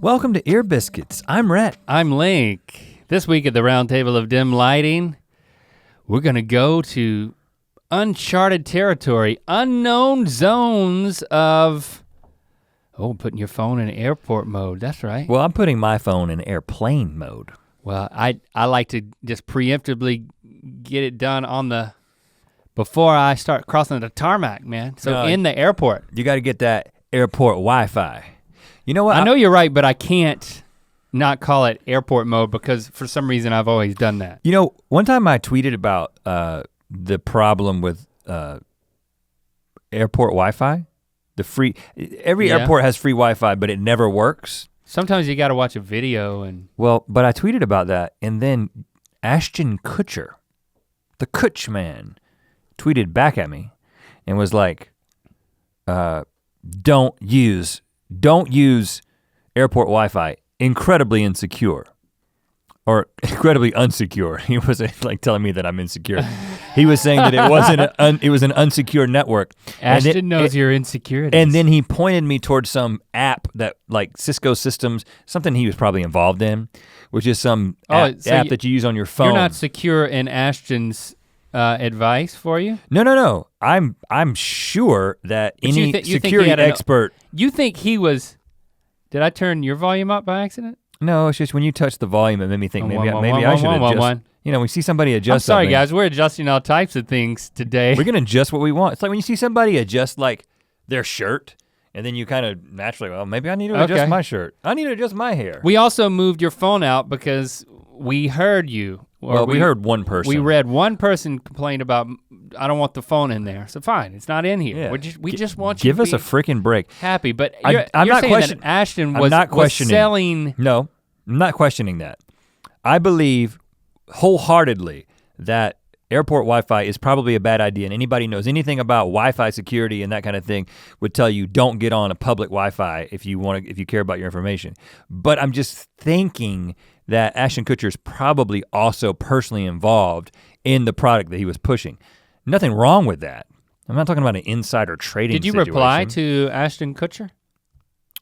Welcome to Ear Biscuits. I'm Rhett. I'm Link. This week at the Round Table of Dim Lighting, we're gonna go to uncharted territory, unknown zones of, putting your phone in airport mode, that's right. Well, I'm putting my phone in airplane mode. Well, I like to just preemptively get it done before I start crossing the tarmac, man. So in the airport. You gotta get that airport Wi-Fi. You know what? I know you're right, but I can't not call it airport mode because for some reason I've always done that. You know, one time I tweeted about the problem with airport Wi-Fi. Every airport has free Wi-Fi, but it never works. Sometimes you gotta watch a video and. Well, but I tweeted about that and then Ashton Kutcher, the Kutch man, tweeted back at me and was like, don't use airport Wi-Fi, incredibly insecure. Or incredibly unsecure. He wasn't like telling me that I'm insecure. He was saying that it was an unsecure network. Ashton knows your insecurities. And then he pointed me towards some app that like Cisco Systems, something he was probably involved in, which is some app that you use on your phone. You're not secure in Ashton's advice for you? No. I'm sure that any security expert. You think he was, did I turn your volume up by accident? No, it's just when you touch the volume, it made me think maybe I should adjust. You know, we see somebody adjust I'm sorry something. guys, we're adjusting all types of things today. We're gonna adjust what we want. It's like when you see somebody adjust like their shirt, and then you kind of naturally, well, maybe I need to adjust my shirt. I need to adjust my hair. We also moved your phone out because we heard you. Well, we heard one person. We read one person complain about, I don't want the phone in there. So fine, it's not in here. Yeah. We just want you give to us a freaking break. Happy, but I'm you're not saying questioning. that Ashton was selling. No, I'm not questioning that. I believe wholeheartedly that airport Wi-Fi is probably a bad idea, and anybody who knows anything about Wi-Fi security and that kind of thing would tell you don't get on a public Wi-Fi if you care about your information. But I'm just thinking that Ashton Kutcher is probably also personally involved in the product that he was pushing. Nothing wrong with that. I'm not talking about an insider trading situation. Did you reply to Ashton Kutcher?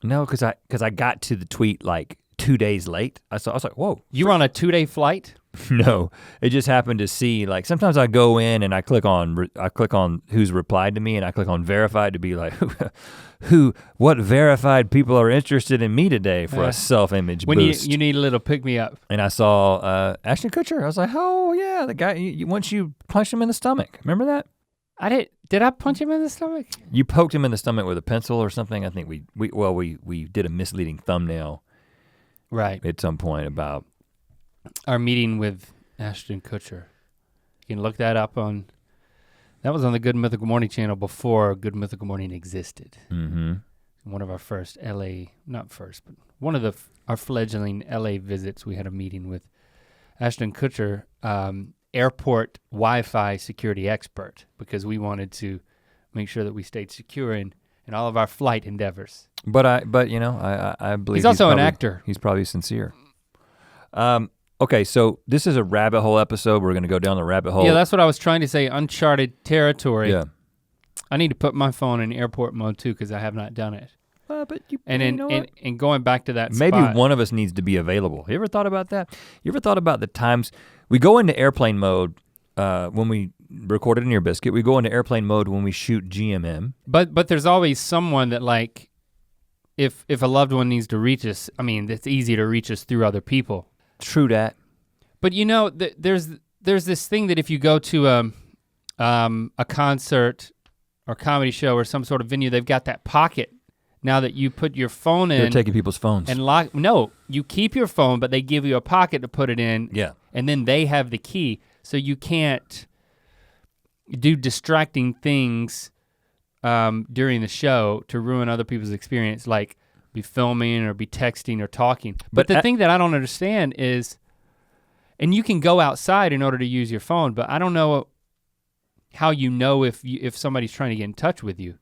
No, because I got to the tweet like 2 days late. I was like, whoa. You were on a 2-day flight? No, it just happened to see, like sometimes I go in and I click on who's replied to me and I click on verified to be like, what verified people are interested in me today for a self-image boost. You need a little pick-me-up. And I saw Ashton Kutcher. I was like, oh yeah, the guy, once you punched him in the stomach. Remember that? Did I punch him in the stomach? You poked him in the stomach with a pencil or something. I think we did a misleading thumbnail. Right. At some point about our meeting with Ashton Kutcher. You can look that up that was on the Good Mythical Morning channel before Good Mythical Morning existed. Mm-hmm. One of our first one of our fledgling LA visits, we had a meeting with Ashton Kutcher, airport Wi-Fi security expert, because we wanted to make sure that we stayed secure in all of our flight endeavors. But I believe he's also an actor. He's probably sincere. Okay, so this is a rabbit hole episode. We're gonna go down the rabbit hole. Yeah, that's what I was trying to say, uncharted territory. Yeah. I need to put my phone in airport mode too, because I have not done it. But and going back to that maybe spot, one of us needs to be available. You ever thought about that? You ever thought about the times we go into airplane mode when we recorded an Ear Biscuit, we go into airplane mode when we shoot GMM. But there's always someone that like, if a loved one needs to reach us, I mean, it's easy to reach us through other people. True that. But you know, there's this thing that if you go to a concert or comedy show or some sort of venue, they've got that pocket now that you put your phone in. They're taking people's phones. And no, you keep your phone, but they give you a pocket to put it in. Yeah. And then they have the key, so you can't do distracting things during the show to ruin other people's experience, like be filming or be texting or talking. But the thing that I don't understand is, and you can go outside in order to use your phone, but I don't know how you know if somebody's trying to get in touch with you.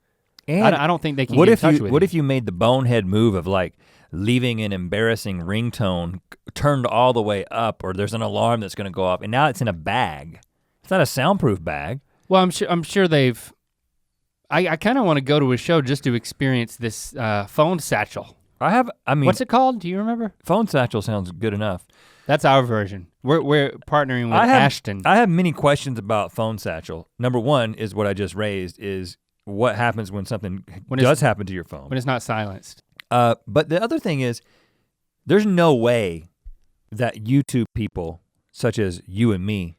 And I don't think they can get in touch with you. What if you made the bonehead move of like leaving an embarrassing ringtone turned all the way up, or there's an alarm that's gonna go off, and now it's in a bag. It's not a soundproof bag. Well, I'm sure they've, I kind of want to go to a show just to experience this phone satchel. I mean. What's it called? Do you remember? Phone satchel sounds good enough. That's our version. We're partnering with Ashton. I have many questions about phone satchel. Number one is what I just raised is what happens when something does happen to your phone. When it's not silenced. But the other thing is, there's no way that YouTube people, such as you and me,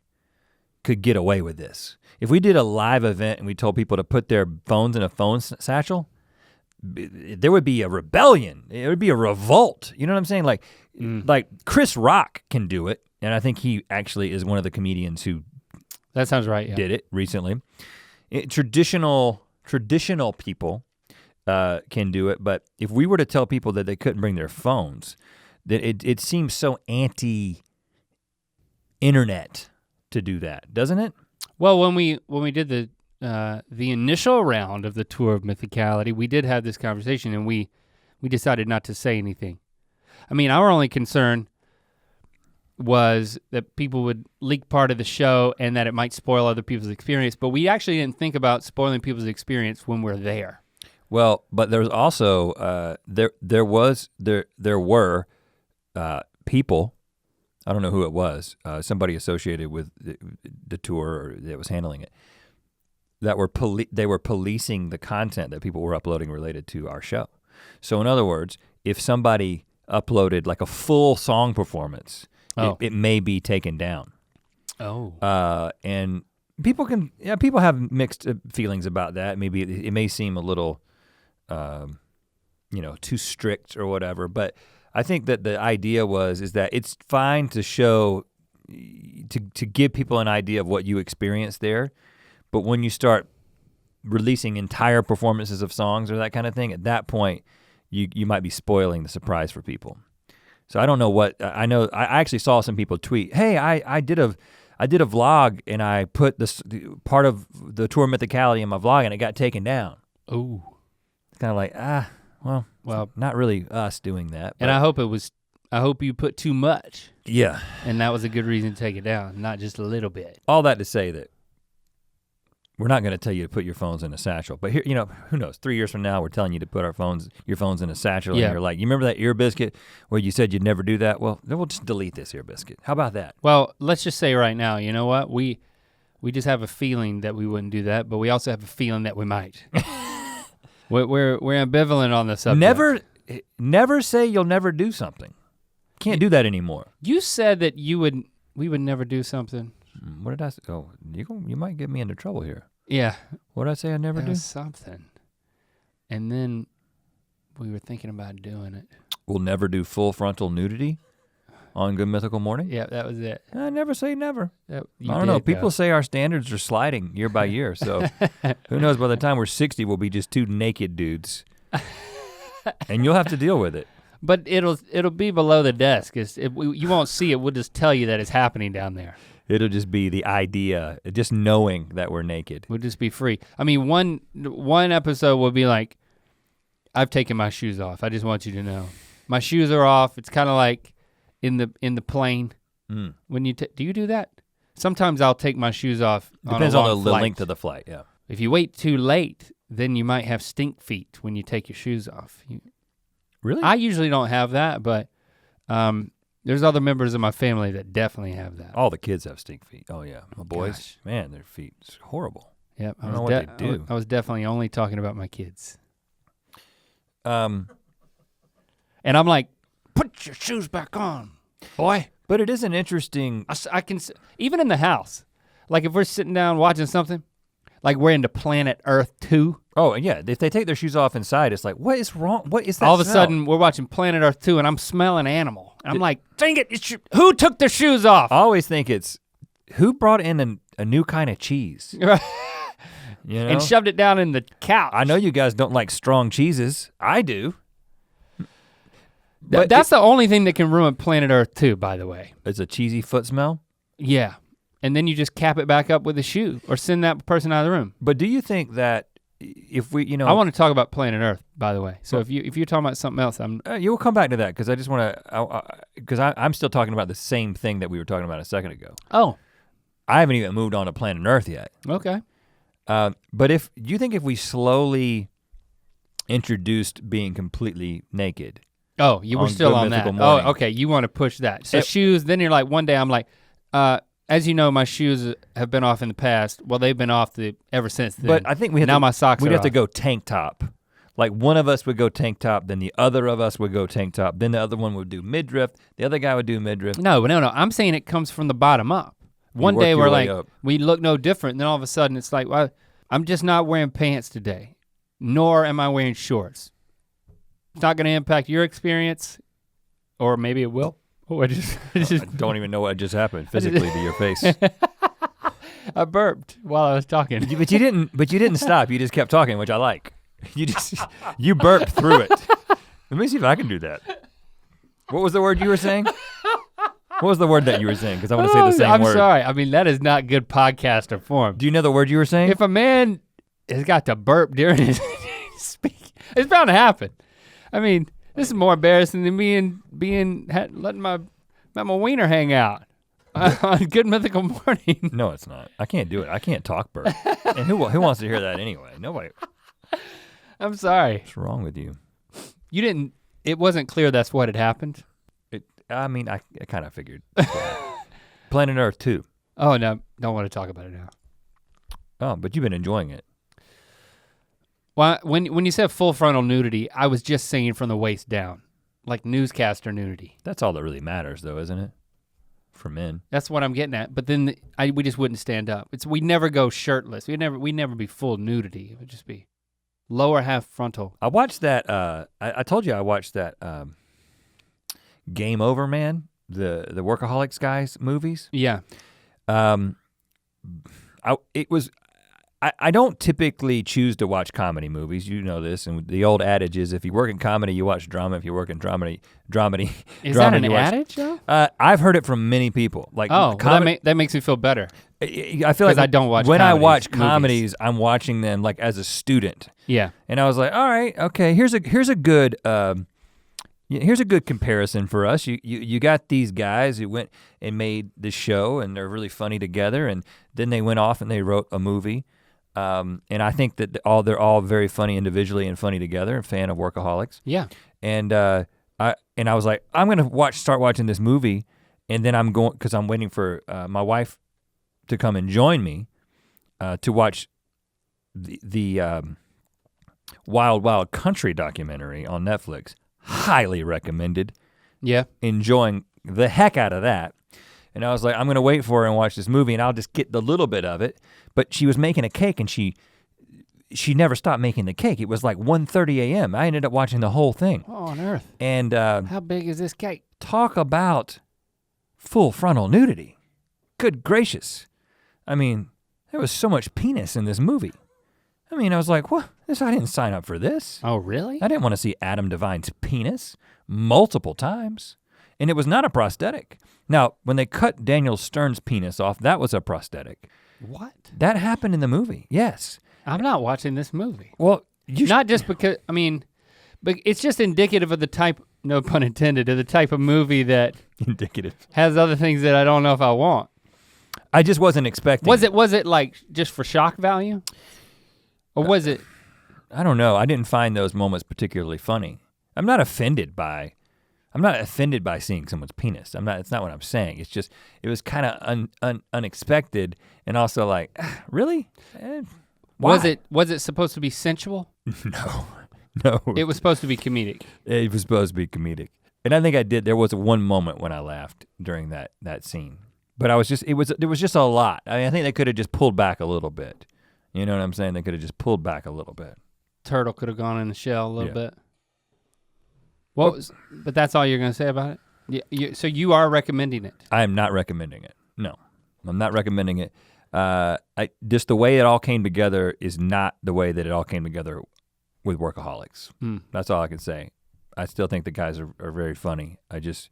could get away with this. If we did a live event and we told people to put their phones in a phone satchel, there would be a rebellion. It would be a revolt. You know what I'm saying? Like Chris Rock can do it, and I think he actually is one of the comedians who that sounds right. Yeah. Did it recently. Traditional people can do it, but if we were to tell people that they couldn't bring their phones, that it seems so anti-internet to do that, doesn't it? Well, when we did the initial round of the tour of Mythicality, we did have this conversation, and we decided not to say anything. I mean, our only concern was that people would leak part of the show and that it might spoil other people's experience, but we actually didn't think about spoiling people's experience when we're there. Well, but there's also there were people, I don't know who it was, somebody associated with the tour or that was handling it, that were they were policing the content that people were uploading related to our show. So in other words, if somebody uploaded like a full song performance, it may be taken down. Oh. And people have mixed feelings about that. Maybe it may seem a little, too strict or whatever. But I think that the idea is that it's fine to show, to give people an idea of what you experienced there. But when you start releasing entire performances of songs or that kind of thing, at that point, you might be spoiling the surprise for people. So I don't know what, I know, I actually saw some people tweet, hey, I did a vlog and I put this part of the tour Mythicality in my vlog and it got taken down. Ooh. It's kind of like, well, not really us doing that. And I hope you put too much. Yeah. And that was a good reason to take it down, not just a little bit. All that to say that we're not gonna tell you to put your phones in a satchel, but here, who knows, 3 years from now, we're telling you to put your phones in a satchel, and you're like, you remember that ear biscuit where you said you'd never do that? Well, then we'll just delete this ear biscuit. How about that? Well, let's just say right now, you know what? We just have a feeling that we wouldn't do that, but we also have a feeling that we might. we're ambivalent on the subject. Never say you'll never do something. Can't do that anymore. You said that we would never do something. What did I say? Oh, you might get me into trouble here. Yeah. What did I say I never do? Something. And then we were thinking about doing it. We'll never do full frontal nudity on Good Mythical Morning? Yeah, that was it. I never say never. I don't know, people say our standards are sliding year by year, so who knows, by the time we're 60, we'll be just two naked dudes. And you'll have to deal with it. But it'll be below the desk. You won't see it, we'll just tell you that it's happening down there. It'll just be the idea, just knowing that we're naked. We'll just be free. I mean, one episode will be like, I've taken my shoes off. I just want you to know. My shoes are off. It's kind of like in the plane. Mm. When do you do that? Sometimes I'll take my shoes off. Depends on the length of the flight, yeah. If you wait too late, then you might have stink feet when you take your shoes off. Really? I usually don't have that, but there's other members of my family that definitely have that. All the kids have stink feet. Oh yeah, my boys, man, their feet is horrible. Yep, I don't know what they do. I was definitely only talking about my kids. And I'm like, put your shoes back on, boy. But it is an interesting. I can, even in the house, like if we're sitting down watching something, like we're into Planet Earth 2. Oh yeah, if they take their shoes off inside, it's like, what is wrong? What is that All of a smell? sudden, we're watching Planet Earth 2 and I'm smelling animal. And I'm like, dang it, who took their shoes off? I always think it's, who brought in a new kind of cheese? You know? And shoved it down in the couch. I know you guys don't like strong cheeses. I do. That's the only thing that can ruin Planet Earth 2, by the way. It's a cheesy foot smell? Yeah. And then you just cap it back up with a shoe or send that person out of the room. But do you think that if we, I want to talk about Planet Earth, by the way. So if you're talking about something else, you'll come back to that because I just want to, because I'm still talking about the same thing that we were talking about a second ago. Oh. I haven't even moved on to Planet Earth yet. Okay. But if you think if we slowly introduced being completely naked. Oh, you were still on that. Morning. Oh, okay, you want to push that. So shoes, then you're like, one day I'm like, as you know, my shoes have been off in the past. Well, they've been off ever since then. But I think we my socks we'd are have to off. go tank top. Like one of us would go tank top, then the other of us would go tank top, then the other one would do midriff, the other guy would do midriff. No, I'm saying it comes from the bottom up. One day we're like, we look no different, and then all of a sudden it's like, well, I'm just not wearing pants today, nor am I wearing shorts. It's not gonna impact your experience, or maybe it will. Oh, I don't even know what just happened physically to your face. I burped while I was talking. But you didn't stop. You just kept talking, which I like. You burped through it. Let me see if I can do that. What was the word you were saying? What was the word that you were saying? Because I want to say the same word. I'm sorry. I mean, that is not good podcaster form. Do you know the word you were saying? If a man has got to burp during his speak, it's bound to happen. I mean, this is more embarrassing than letting my wiener hang out on Good Mythical Morning. No, it's not. I can't do it. I can't talk burp. And who wants to hear that anyway? Nobody. I'm sorry. What's wrong with you? It wasn't clear that's what had happened. I kind of figured. Planet Earth 2. Oh no, don't want to talk about it now. Oh, but you've been enjoying it. Well, when you said full frontal nudity, I was just saying from the waist down, like newscaster nudity. That's all that really matters though, isn't it? For men. That's what I'm getting at. But then we just wouldn't stand up. We never go shirtless. We'd never be full nudity. It would just be lower half frontal. I watched that, I told you I watched that Game Over Man, the Workaholics guys movies. Yeah. I don't typically choose to watch comedy movies, you know this, and the old adage is if you work in comedy, you watch drama. If you work in dramedy. Is that an adage though? I've heard it from many people. Like, that makes me feel better. I feel like I don't watch when I watch movies. comedies, I'm watching them like as a student. Yeah. And I was like, all right, okay, here's a good comparison for us. You got these guys who went and made this show, and they're really funny together, and then they went off and they wrote a movie. And I think that they're all very funny individually and funny together. I'm a fan of Workaholics. Yeah. And I was like, I'm gonna start watching this movie, and then I'm going because I'm waiting for my wife to come and join me to watch the Wild Wild Country documentary on Netflix. Highly recommended. Yeah. Enjoying the heck out of that. And I was like, I'm gonna wait for her and watch this movie and I'll just get the little bit of it. But she was making a cake and she never stopped making the cake. It was like 1:30 a.m. I ended up watching the whole thing. Oh, on earth. And how big is this cake? Talk about full frontal nudity. Good gracious. I mean, there was so much penis in this movie. I mean, I was like, what? I didn't sign up for this. Oh, really? I didn't want to see Adam Devine's penis multiple times. And it was not a prosthetic. Now, when they cut Daniel Stern's penis off, that was a prosthetic. What? That happened in the movie, yes. I'm not watching this movie. Well, not just because, I mean, but it's just indicative of the type, no pun intended, of the type of movie that has other things that I don't know if I want. I just wasn't expecting. Was it like just for shock value? Or was it? I don't know. I didn't find those moments particularly funny. I'm not offended by seeing someone's penis. It's not what I'm saying. It's just, it was kind of unexpected and also like, really? Why? Was it supposed to be sensual? No. It was supposed to be comedic. It was supposed to be comedic. And I think there was one moment when I laughed during that scene. But there was just a lot. I mean, I think they could have just pulled back a little bit. You know what I'm saying? They could have just pulled back a little bit. Turtle could have gone in the shell a little bit. But that's all you're gonna say about it? So you are recommending it? I am not recommending it. No, I'm not recommending it. Just the way it all came together is not the way that it all came together with Workaholics. That's all I can say. I still think the guys are very funny. I just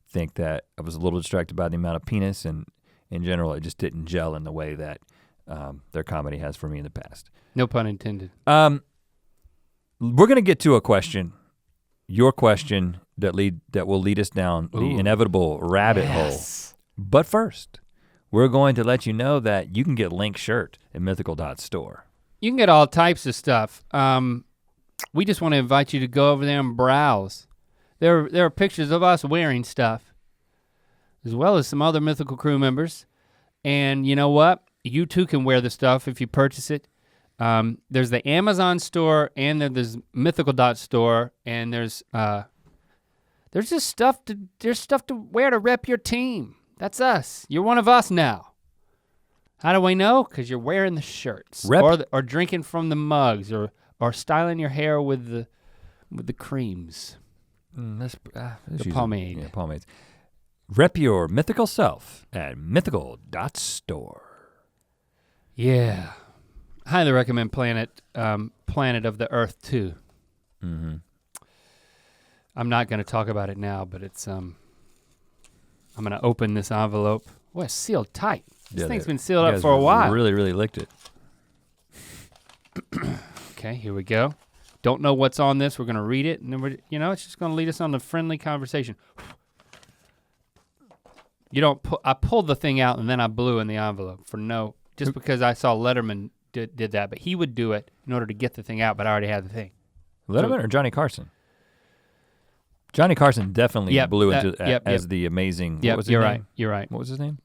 think that I was a little distracted by the amount of penis, and in general, it just didn't gel in the way that their comedy has for me in the past. No pun intended. We're gonna get to a question, your question that will lead us down the inevitable rabbit hole. But first, we're going to let you know that you can get Link shirt at mythical.store. You can get all types of stuff. We just want to invite you to go over there and browse. There are pictures of us wearing stuff, as well as some other Mythical crew members. And you know what? You too can wear the stuff if you purchase it. There's the Amazon store, and then there's mythical.store, and there's just stuff to wear to rep your team. That's us. You're one of us now. How do we know? Because you're wearing the shirts, or drinking from the mugs, or styling your hair with the creams. The pomade. Yeah, pomades. Rep your mythical self at mythical.store. Yeah. Highly recommend Planet of the Earth 2. Mm-hmm. I'm not gonna talk about it now, but it's I'm gonna open this envelope. Boy, it's sealed tight. This thing's been sealed up for a while. Really, really licked it. Okay, here we go. Don't know what's on this. We're gonna read it, and then it's just gonna lead us on the friendly conversation. I pulled the thing out and then I blew in the envelope just because I saw Letterman did that, but he would do it in order to get the thing out, but I already had the thing. Letterman or Johnny Carson? Johnny Carson definitely blew as the amazing. Yeah, what was his name? You're right. What was his name?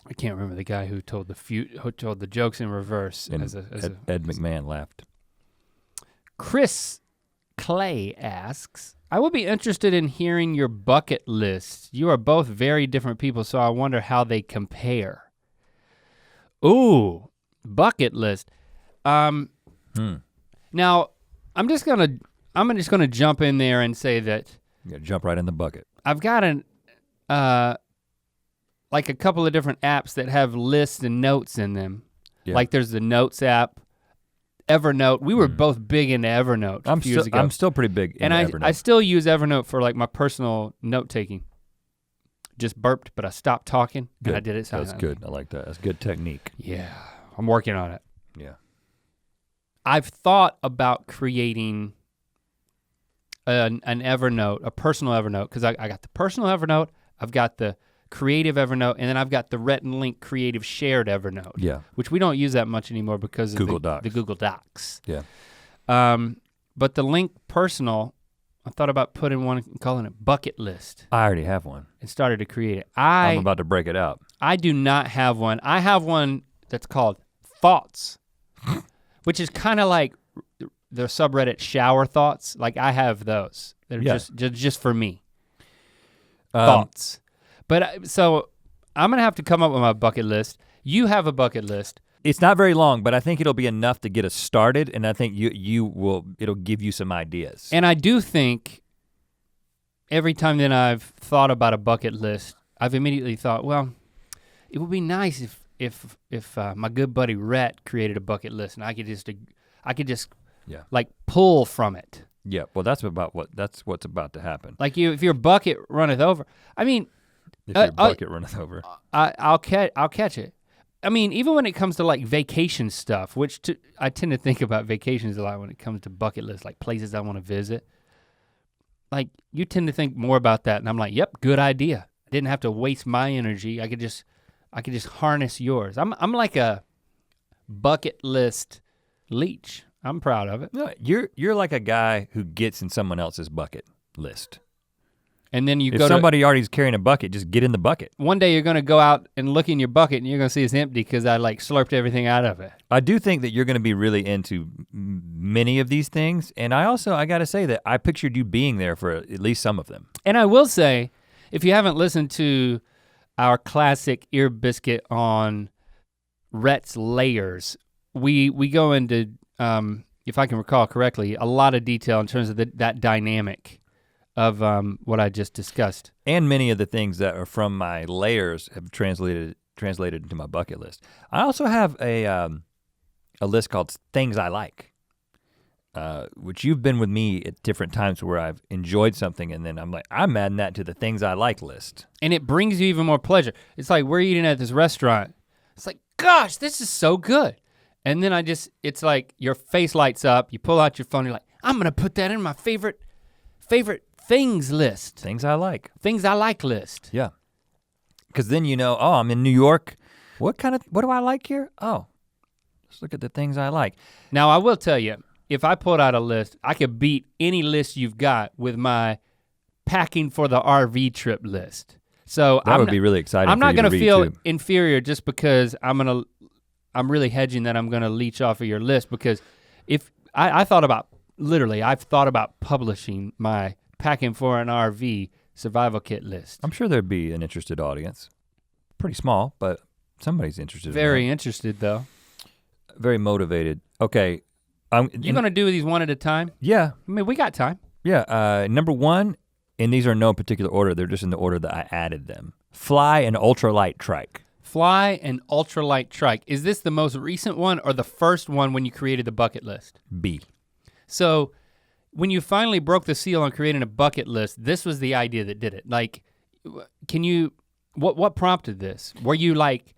I can't remember the guy who told the jokes in reverse. Ed McMahon laughed. Chris Clay asks, I would be interested in hearing your bucket list. You are both very different people, so I wonder how they compare. Ooh, bucket list. Now, I'm just gonna jump in there and say that. You gotta jump right in the bucket. I've got like a couple of different apps that have lists and notes in them. Yeah. Like there's the Notes app, Evernote. We were both big into Evernote a few years ago. I'm still pretty big into Evernote. I still use Evernote for like my personal note taking. Just burped, but I stopped talking and I did it silently. That's good, I like that. That's good technique. Yeah, I'm working on it. Yeah. I've thought about creating an Evernote, a personal Evernote, because I got the personal Evernote, I've got the creative Evernote, and then I've got the Rhett and Link creative shared Evernote. Yeah. Which we don't use that much anymore because of the Google Docs. Yeah. But the Link personal, I thought about putting one and calling it bucket list. I already have one. And started to create it. I'm about to break it out. I do not have one. I have one that's called Thoughts, which is kind of like the subreddit shower thoughts. Like I have those. They're just for me. Thoughts. But so I'm gonna have to come up with my bucket list. You have a bucket list. It's not very long, but I think it'll be enough to get us started, and I think it'll give you some ideas. And I do think every time that I've thought about a bucket list, I've immediately thought, well, it would be nice if my good buddy Rhett created a bucket list and I could just like pull from it. Yeah, well that's what's about to happen. Like if your bucket runneth over. I mean, if your bucket runneth over. I'll catch it. I mean, even when it comes to like vacation stuff, I tend to think about vacations a lot when it comes to bucket lists, like places I want to visit. Like you tend to think more about that, and I'm like, yep, good idea. I didn't have to waste my energy. I could just harness yours. I'm like a bucket list leech. I'm proud of it. No, you're like a guy who gets in someone else's bucket list. And then if somebody already's carrying a bucket, just get in the bucket. One day you're gonna go out and look in your bucket and you're gonna see it's empty because I like slurped everything out of it. I do think that you're gonna be really into many of these things. And I gotta say that I pictured you being there for at least some of them. And I will say, if you haven't listened to our classic ear biscuit on Rhett's layers, we go into, if I can recall correctly, a lot of detail in terms of that dynamic of what I just discussed. And many of the things that are from my layers have translated into my bucket list. I also have a list called Things I Like, which you've been with me at different times where I've enjoyed something and then I'm like, I'm adding that to the Things I Like list. And it brings you even more pleasure. It's like we're eating at this restaurant. It's like, gosh, this is so good. And then it's like your face lights up, you pull out your phone, you're like, I'm gonna put that in my favorite things list. Things I like. Things I like list. Yeah. Because then you know, oh, I'm in New York. What do I like here? Oh, let's look at the things I like. Now I will tell you, if I pulled out a list, I could beat any list you've got with my packing for the RV trip list. So that would be really exciting. I'm not gonna feel too. inferior just because I'm really hedging that I'm gonna leech off of your list, because if I've thought about publishing my packing for an RV survival kit list. I'm sure there'd be an interested audience. Pretty small, but somebody's interested. Very interested though. Very motivated. Okay. You gonna do these one at a time? Yeah. I mean, we got time. Yeah, number one, and these are in no particular order, they're just in the order that I added them. Fly an ultralight trike. Fly an ultralight trike. Is this the most recent one or the first one when you created the bucket list? B. So when you finally broke the seal on creating a bucket list, this was the idea that did it. Like, what prompted this? Were you like,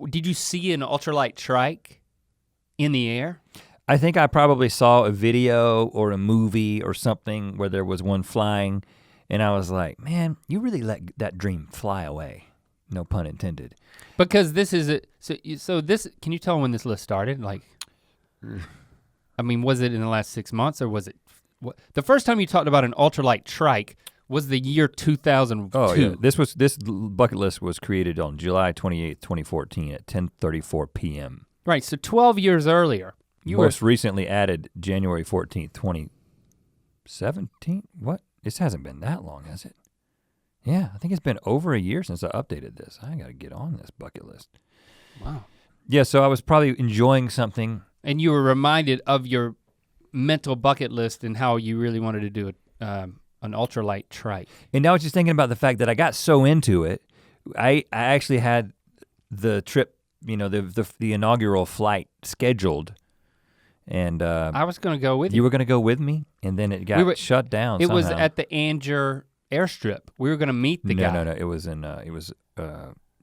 did you see an ultralight trike in the air? I think I probably saw a video or a movie or something where there was one flying, and I was like, man, you really let that dream fly away. No pun intended. Because this is so this, can you tell when this list started? Like, I mean, was it in the last 6 months or was it, the first time you talked about an ultralight trike was the year 2002. Oh yeah, this bucket list was created on July 28th, 2014 at 10:34 p.m. Right, so 12 years earlier. Most recently added January 14th, 2017? What? This hasn't been that long, has it? Yeah, I think it's been over a year since I updated this. I gotta get on this bucket list. Wow. Yeah, so I was probably enjoying something. And you were reminded of your mental bucket list and how you really wanted to do an ultralight trike. And I was just thinking about the fact that I got so into it, I actually had the trip, the inaugural flight scheduled. And I was gonna go with you. You were gonna go with me, and then it got shut down. It was at the Anger airstrip. We were gonna meet the guy. No, it was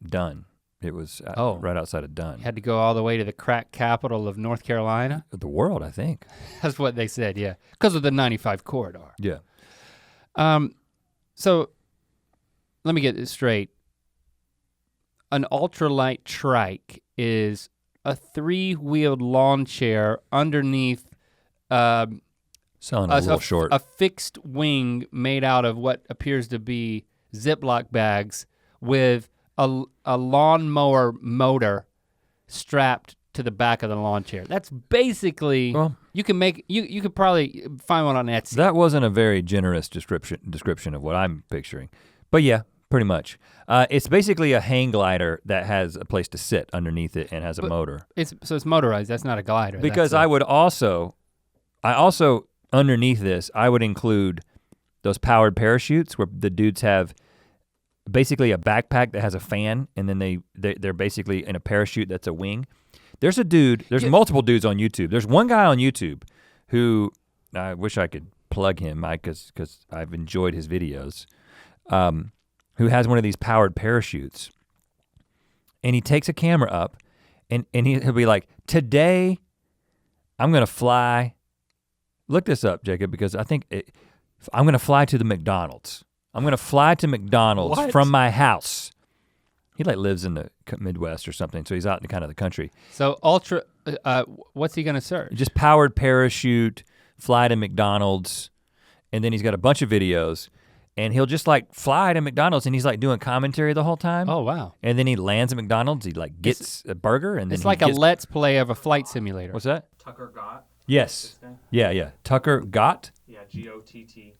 Dunn. It was right outside of Dunn. Had to go all the way to the crack capital of North Carolina. The world, I think. That's what they said, yeah, because of the 95 corridor. Yeah. So let me get this straight. An ultralight trike is a 3-wheeled lawn chair underneath Selling a little short. A fixed wing made out of what appears to be Ziploc bags with a lawnmower motor strapped to the back of the lawn chair. That's basically, well, you could probably find one on Etsy. That wasn't a very generous description of what I'm picturing. But yeah, pretty much. It's basically a hang glider that has a place to sit underneath it and has a motor. It's motorized, that's not a glider. Because I also underneath this, I would include those powered parachutes where the dudes have basically a backpack that has a fan, and then they're basically in a parachute that's a wing. There's multiple dudes on YouTube. There's one guy on YouTube who, I wish I could plug him, Mike, because I've enjoyed his videos, who has one of these powered parachutes. And he takes a camera up and he'll be like, today I'm gonna fly, look this up, Jacob, because I think I'm gonna fly to the McDonald's. I'm gonna fly to McDonald's from my house. He lives in the Midwest or something, so he's out in kind of the country. So what's he gonna search? Just powered parachute, fly to McDonald's, and then he's got a bunch of videos, and he'll just fly to McDonald's, and he's doing commentary the whole time. Oh wow! And then he lands at McDonald's, he gets a burger, and then it's like a let's play of a flight simulator. What's that? Tucker Gott. Yes. Yeah. Tucker Gott. Yeah, G-O-T-T.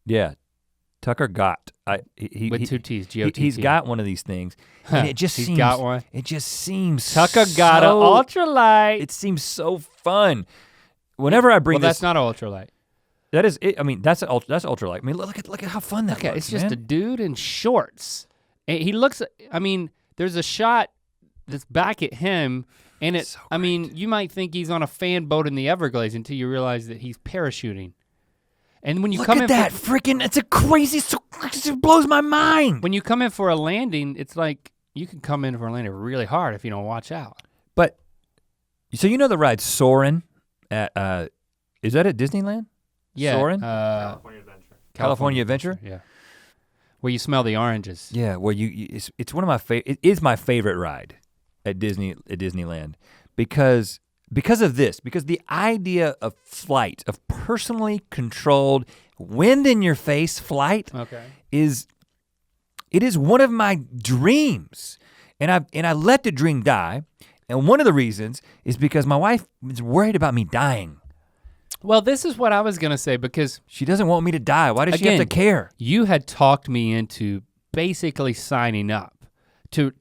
Yeah. Tucker Gott. With two T's, G-O-T-T. He's got one of these things, and it just seems. Got one. It just seems. Tucker got an ultralight. It seems so fun. Whenever I bring this. Well, that's not an ultralight. That is it. I mean, that's ultralight. I mean, look at how fun that looks. It's just a dude in shorts. And he looks. I mean, there's a shot that's back at him, and it. So I mean, you might think he's on a fan boat in the Everglades until you realize that he's parachuting. And when you come in, look at that freaking! It's a crazy. It blows my mind. When you come in for a landing, it's like you can come in for a landing really hard if you don't watch out. But so you know the ride Soarin' at is that at Disneyland? Yeah. Soarin'? California Adventure. California Adventure? Yeah. Where you smell the oranges. Yeah, where it's one of my favorite. It is my favorite ride at Disneyland because of this. Because the idea of flight, of personally controlled, wind in your face flight, is one of my dreams, and I let the dream die. And one of the reasons is because my wife is worried about me dying. Well, this is what I was gonna say because she doesn't want me to die. Why does she have to care? You had talked me into basically signing up to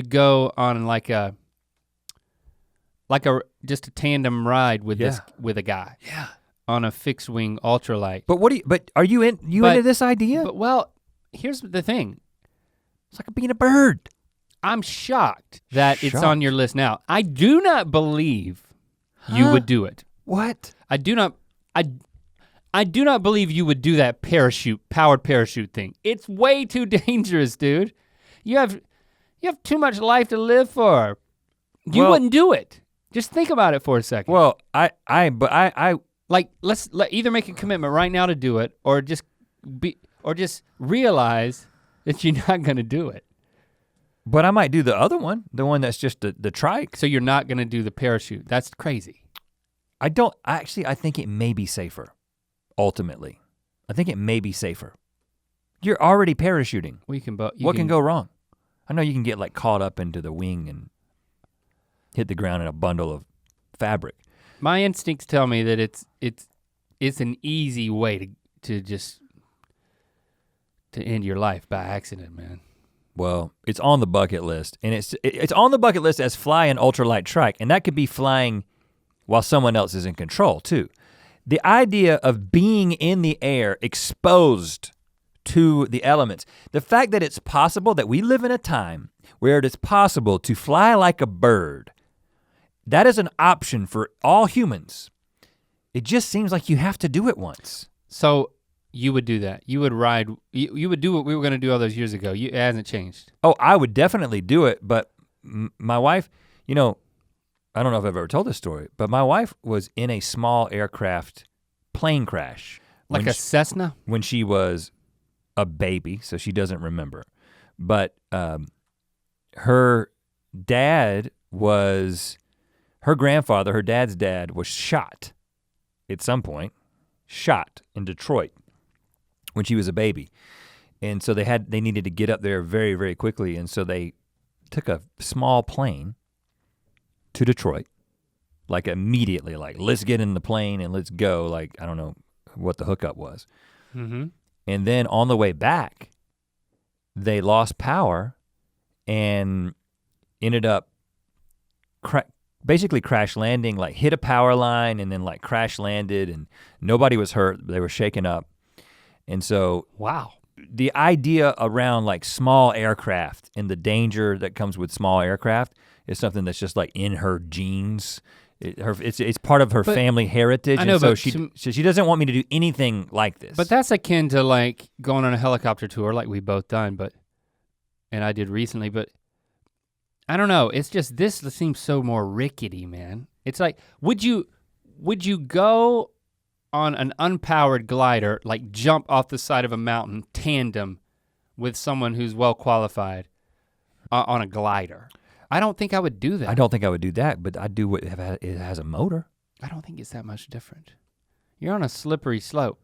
go on like a just a tandem ride with with a guy. Yeah. On a fixed wing ultralight. But are you into this idea? But well, here's the thing. It's like being a bird. I'm shocked that it's on your list now. I do not believe you would do it. What? I do not believe you would do that powered parachute thing. It's way too dangerous, dude. You have too much life to live for. You wouldn't do it. Just think about it for a second. Well, I like let's either make a commitment right now to do it or just realize that you're not gonna do it. But I might do the other one, the one that's just the trike. So you're not gonna do the parachute. That's crazy. I think it may be safer, ultimately. I think it may be safer. You're already parachuting. What can go wrong? I know you can get like caught up into the wing and hit the ground in a bundle of fabric. My instincts tell me that it's an easy way to end your life by accident, man. Well, it's on the bucket list, and it's on the bucket list as fly an ultralight trike, and that could be flying while someone else is in control too. The idea of being in the air, exposed to the elements, the fact that it's possible that we live in a time where it is possible to fly like a bird, that is an option for all humans. It just seems like you have to do it once. So you would do that. You would ride, you would do what we were gonna do all those years ago. It hasn't changed. Oh, I would definitely do it, but my wife, I don't know if I've ever told this story, but my wife was in a small aircraft plane crash. Like a Cessna? When she was a baby, so she doesn't remember. But her dad's dad was shot at some point, shot in Detroit when she was a baby. And so they needed to get up there very, very quickly. And so they took a small plane to Detroit, like immediately, like let's get in the plane and let's go. Like, I don't know what the hookup was. Mm-hmm. And then on the way back, they lost power and ended up basically crash landing, like hit a power line and then like crash landed, and nobody was hurt, they were shaken up. And so wow, the idea around like small aircraft and the danger that comes with small aircraft is something that's just like in her genes. It's part of her family heritage. I know, and so but she doesn't want me to do anything like this. But that's akin to like going on a helicopter tour like we both done, and I did recently, but I don't know, it's just this seems so more rickety, man. It's like, would you go on an unpowered glider, like jump off the side of a mountain tandem with someone who's well qualified on a glider? I don't think I would do that. I don't think I would do that, but I do what it has a motor. I don't think it's that much different. You're on a slippery slope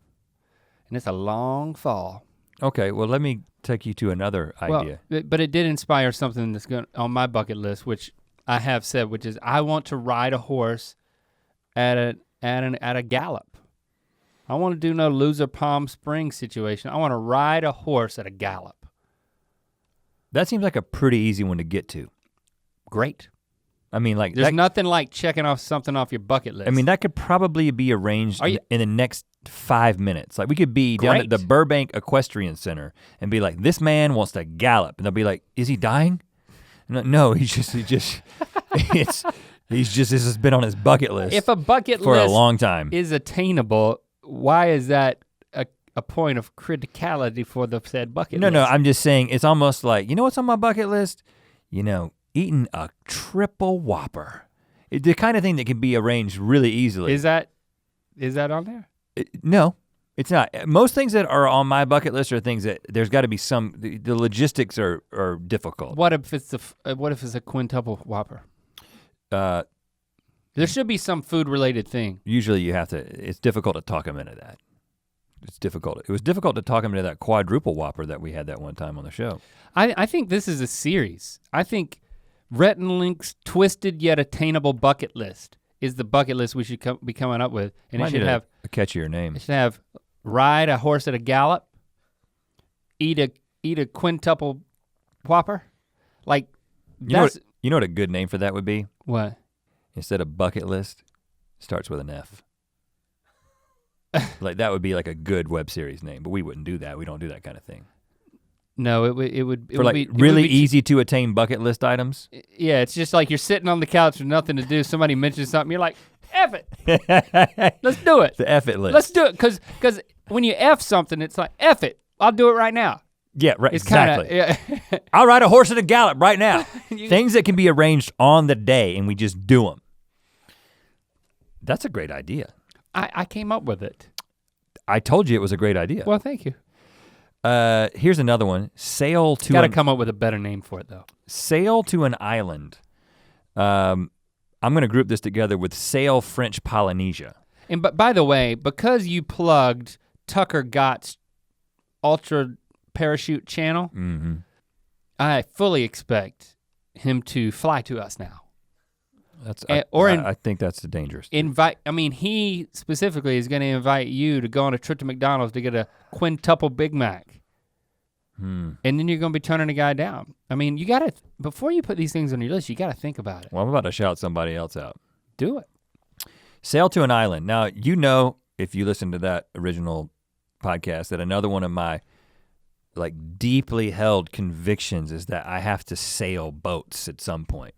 and it's a long fall. Okay, well let me take you to another idea. Well, but it did inspire something that's going on my bucket list, which I have said, which is I want to ride a horse at a gallop. I want to do no loser Palm Springs situation. I want to ride a horse at a gallop. That seems like a pretty easy one to get to. Great. I mean, like there's nothing like checking off something off your bucket list. I mean, that could probably be arranged in the next 5 minutes. Like we could be down at the Burbank Equestrian Center and be like, this man wants to gallop. And they'll be like, is he dying? No, this has been on his bucket list. If a bucket for list a long time is attainable, why is that a point of criticality for the said bucket list? No, I'm just saying it's almost like, you know what's on my bucket list? Eating a triple Whopper. The kind of thing that can be arranged really easily. Is that on there? No, It's not. Most things that are on my bucket list are things that there's got to be the logistics are difficult. What if it's a quintuple Whopper? There should be some food related thing. Usually you have to, it's difficult to talk them into that. It's difficult. It was difficult to talk them into that quadruple Whopper that we had that one time on the show. I think this is a series. I think Rhett and Link's twisted yet attainable bucket list is the bucket list we should be coming up with. And it should have a catchier name. It should have ride a horse at a gallop, eat a quintuple Whopper. Like that's you know what a good name for that would be? What? Instead of bucket list, starts with an F. Like that would be like a good web series name, but we wouldn't do that. We don't do that kind of thing. No, it would for like really easy to attain bucket list items. Yeah, it's just like you're sitting on the couch with nothing to do. Somebody mentions something, you're like, F it. Let's do it. The F it list. Let's do it, because when you F something, it's like, F it. I'll do it right now. Yeah, right. It's exactly. Kinda, I'll ride a horse at a gallop right now. Things that can be arranged on the day, and we just do them. That's a great idea. I came up with it. I told you it was a great idea. Well, thank you. Here's another one. Sail to. Gotta come up with a better name for it though. Sail to an island. I'm gonna group this together with Sail French Polynesia. And but by the way, because you plugged Tucker Gott's Ultra Parachute channel, I fully expect him to fly to us now. I think that's the dangerous. He specifically is gonna invite you to go on a trip to McDonald's to get a quintuple Big Mac. And then you're gonna be turning a guy down. I mean, you gotta, before you put these things on your list, you gotta think about it. Well, I'm about to shout somebody else out. Do it. Sail to an island. Now, you know, if you listen to that original podcast, that another one of my like deeply held convictions is that I have to sail boats at some point.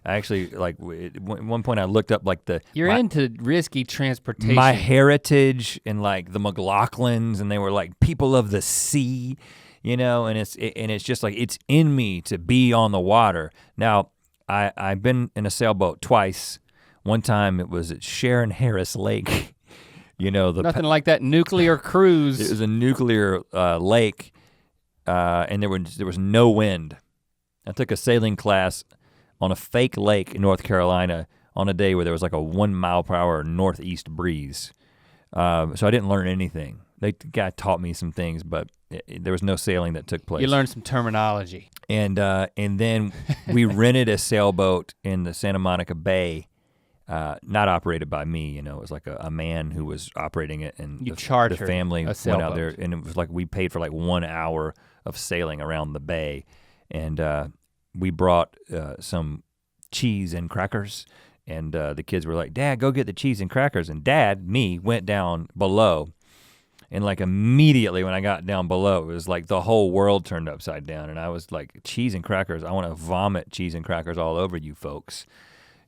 I actually, like, at one point I looked up like You're into risky transportation. My heritage and like the McLaughlins, and they were like people of the sea, you know, and it's just like, it's in me to be on the water. Now, I've been in a sailboat twice. One time it was at Sharon Harris Lake, you know. Nothing like that nuclear cruise. It was a nuclear lake, and there was no wind. I took a sailing class on a fake lake in North Carolina on a day where there was like a 1 mile per hour northeast breeze. So I didn't learn anything. The guy taught me some things, but there was no sailing that took place. You learned some terminology. And then we rented a sailboat in the Santa Monica Bay, not operated by me, you know, it was like a man who was operating it, and the family went out there, and it was like we paid for like 1 hour of sailing around the bay, and we brought some cheese and crackers, and the kids were like, Dad, go get the cheese and crackers, and Dad, me, went down below, and like immediately when I got down below, it was like the whole world turned upside down, and I was like, cheese and crackers, I wanna vomit cheese and crackers all over you folks.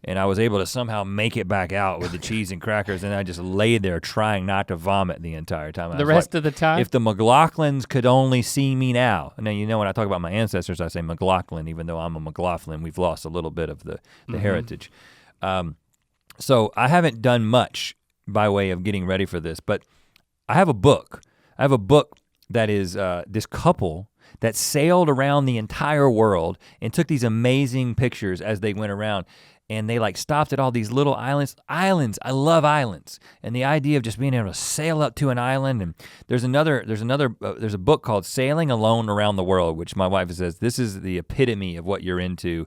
And I was able to somehow make it back out with the cheese and crackers, and I just laid there trying not to vomit the entire time. The rest of the time? If the McLaughlins could only see me now. Now, you know, when I talk about my ancestors, I say McLaughlin, even though I'm a McLaughlin, we've lost a little bit of the heritage. So I haven't done much by way of getting ready for this, but I have a book. I have a book that is this couple that sailed around the entire world and took these amazing pictures as they went around. And they like stopped at all these little islands. I love islands. And the idea of just being able to sail up to an island. And there's a book called Sailing Alone Around the World, which my wife says, this is the epitome of what you're into.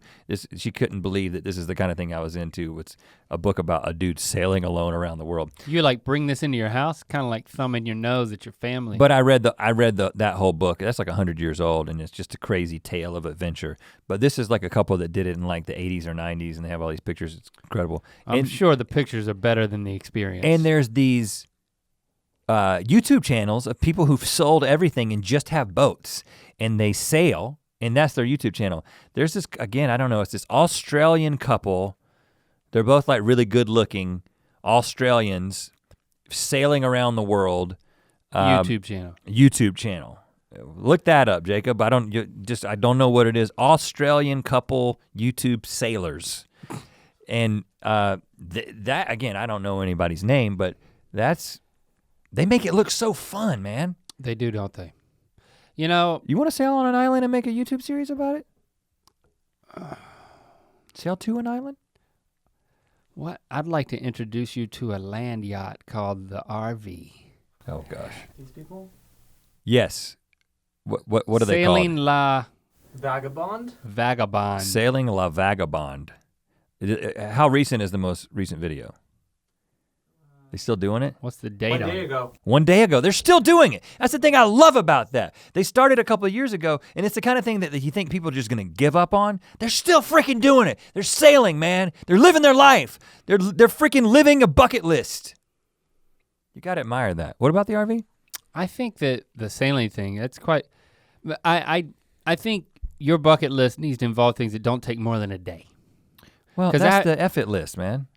She couldn't believe that this is the kind of thing I was into. It's a book about a dude sailing alone around the world. You like bring this into your house, kind of like thumbing your nose at your family. But I read that whole book. That's like 100 years old, and it's just a crazy tale of adventure. But this is like a couple that did it in like the 80s or 90s, and they have all these pictures. It's incredible. I'm sure the pictures are better than the experience. And there's these YouTube channels of people who've sold everything and just have boats, and they sail, and that's their YouTube channel. There's this, again, I don't know, it's this Australian couple. They're both like really good looking Australians sailing around the world. YouTube channel. Look that up, Jacob. I don't know what it is. Australian couple YouTube sailors. And that again, I don't know anybody's name, but that's They make it look so fun, man. They do, don't they? You know. You wanna sail on an island and make a YouTube series about it? Sail to an island? What? I'd like to introduce you to a land yacht called the RV. Oh gosh. These people? Yes. What are they Sailing called? La Vagabond? Vagabond. Sailing La Vagabond. How recent is the most recent video? They still doing it? What's the date 1 on day it? ago. 1 day ago, they're still doing it. That's the thing I love about that. They started a couple of years ago, and it's the kind of thing that you think people are just gonna give up on. They're still freaking doing it. They're sailing, man. They're living their life. They're freaking living a bucket list. You gotta admire that. What about the RV? I think that the sailing thing, that's quite, I think your bucket list needs to involve things that don't take more than a day. Well, 'Cause that's the F-it list, man.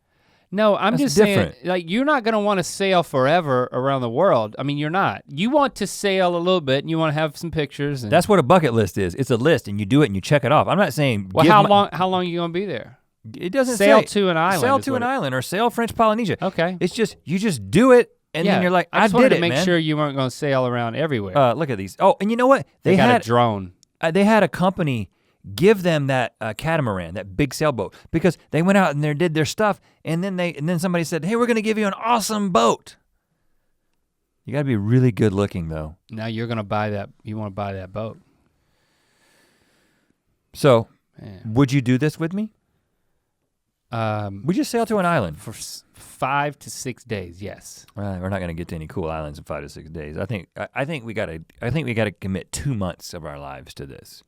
No, I'm That's just different. saying, like, you're not gonna wanna sail forever around the world. I mean, you're not. You want to sail a little bit and you wanna have some pictures. And, That's what a bucket list is. It's a list and you do it and you check it off. I'm not saying well, how long are you gonna be there? It doesn't Sail say to an island. sail is to what an it- island or sail French Polynesia. Okay. It's just you just do it and then you're like, I just wanted did to it, make man. sure you weren't gonna sail around everywhere. Look at these. Oh, and you know what? they got had a drone. they had a company give them that catamaran, that big sailboat, because they went out and they did their stuff, and then somebody said, "Hey, we're gonna give you an awesome boat." You gotta be really good looking though. Now you're gonna buy that. You want to buy that boat. So, Man. would you do this with me? We just sail to an island. For 5 to 6 days, yes. We're not gonna get to any cool islands in 5 to 6 days. I think we gotta commit 2 months of our lives to this.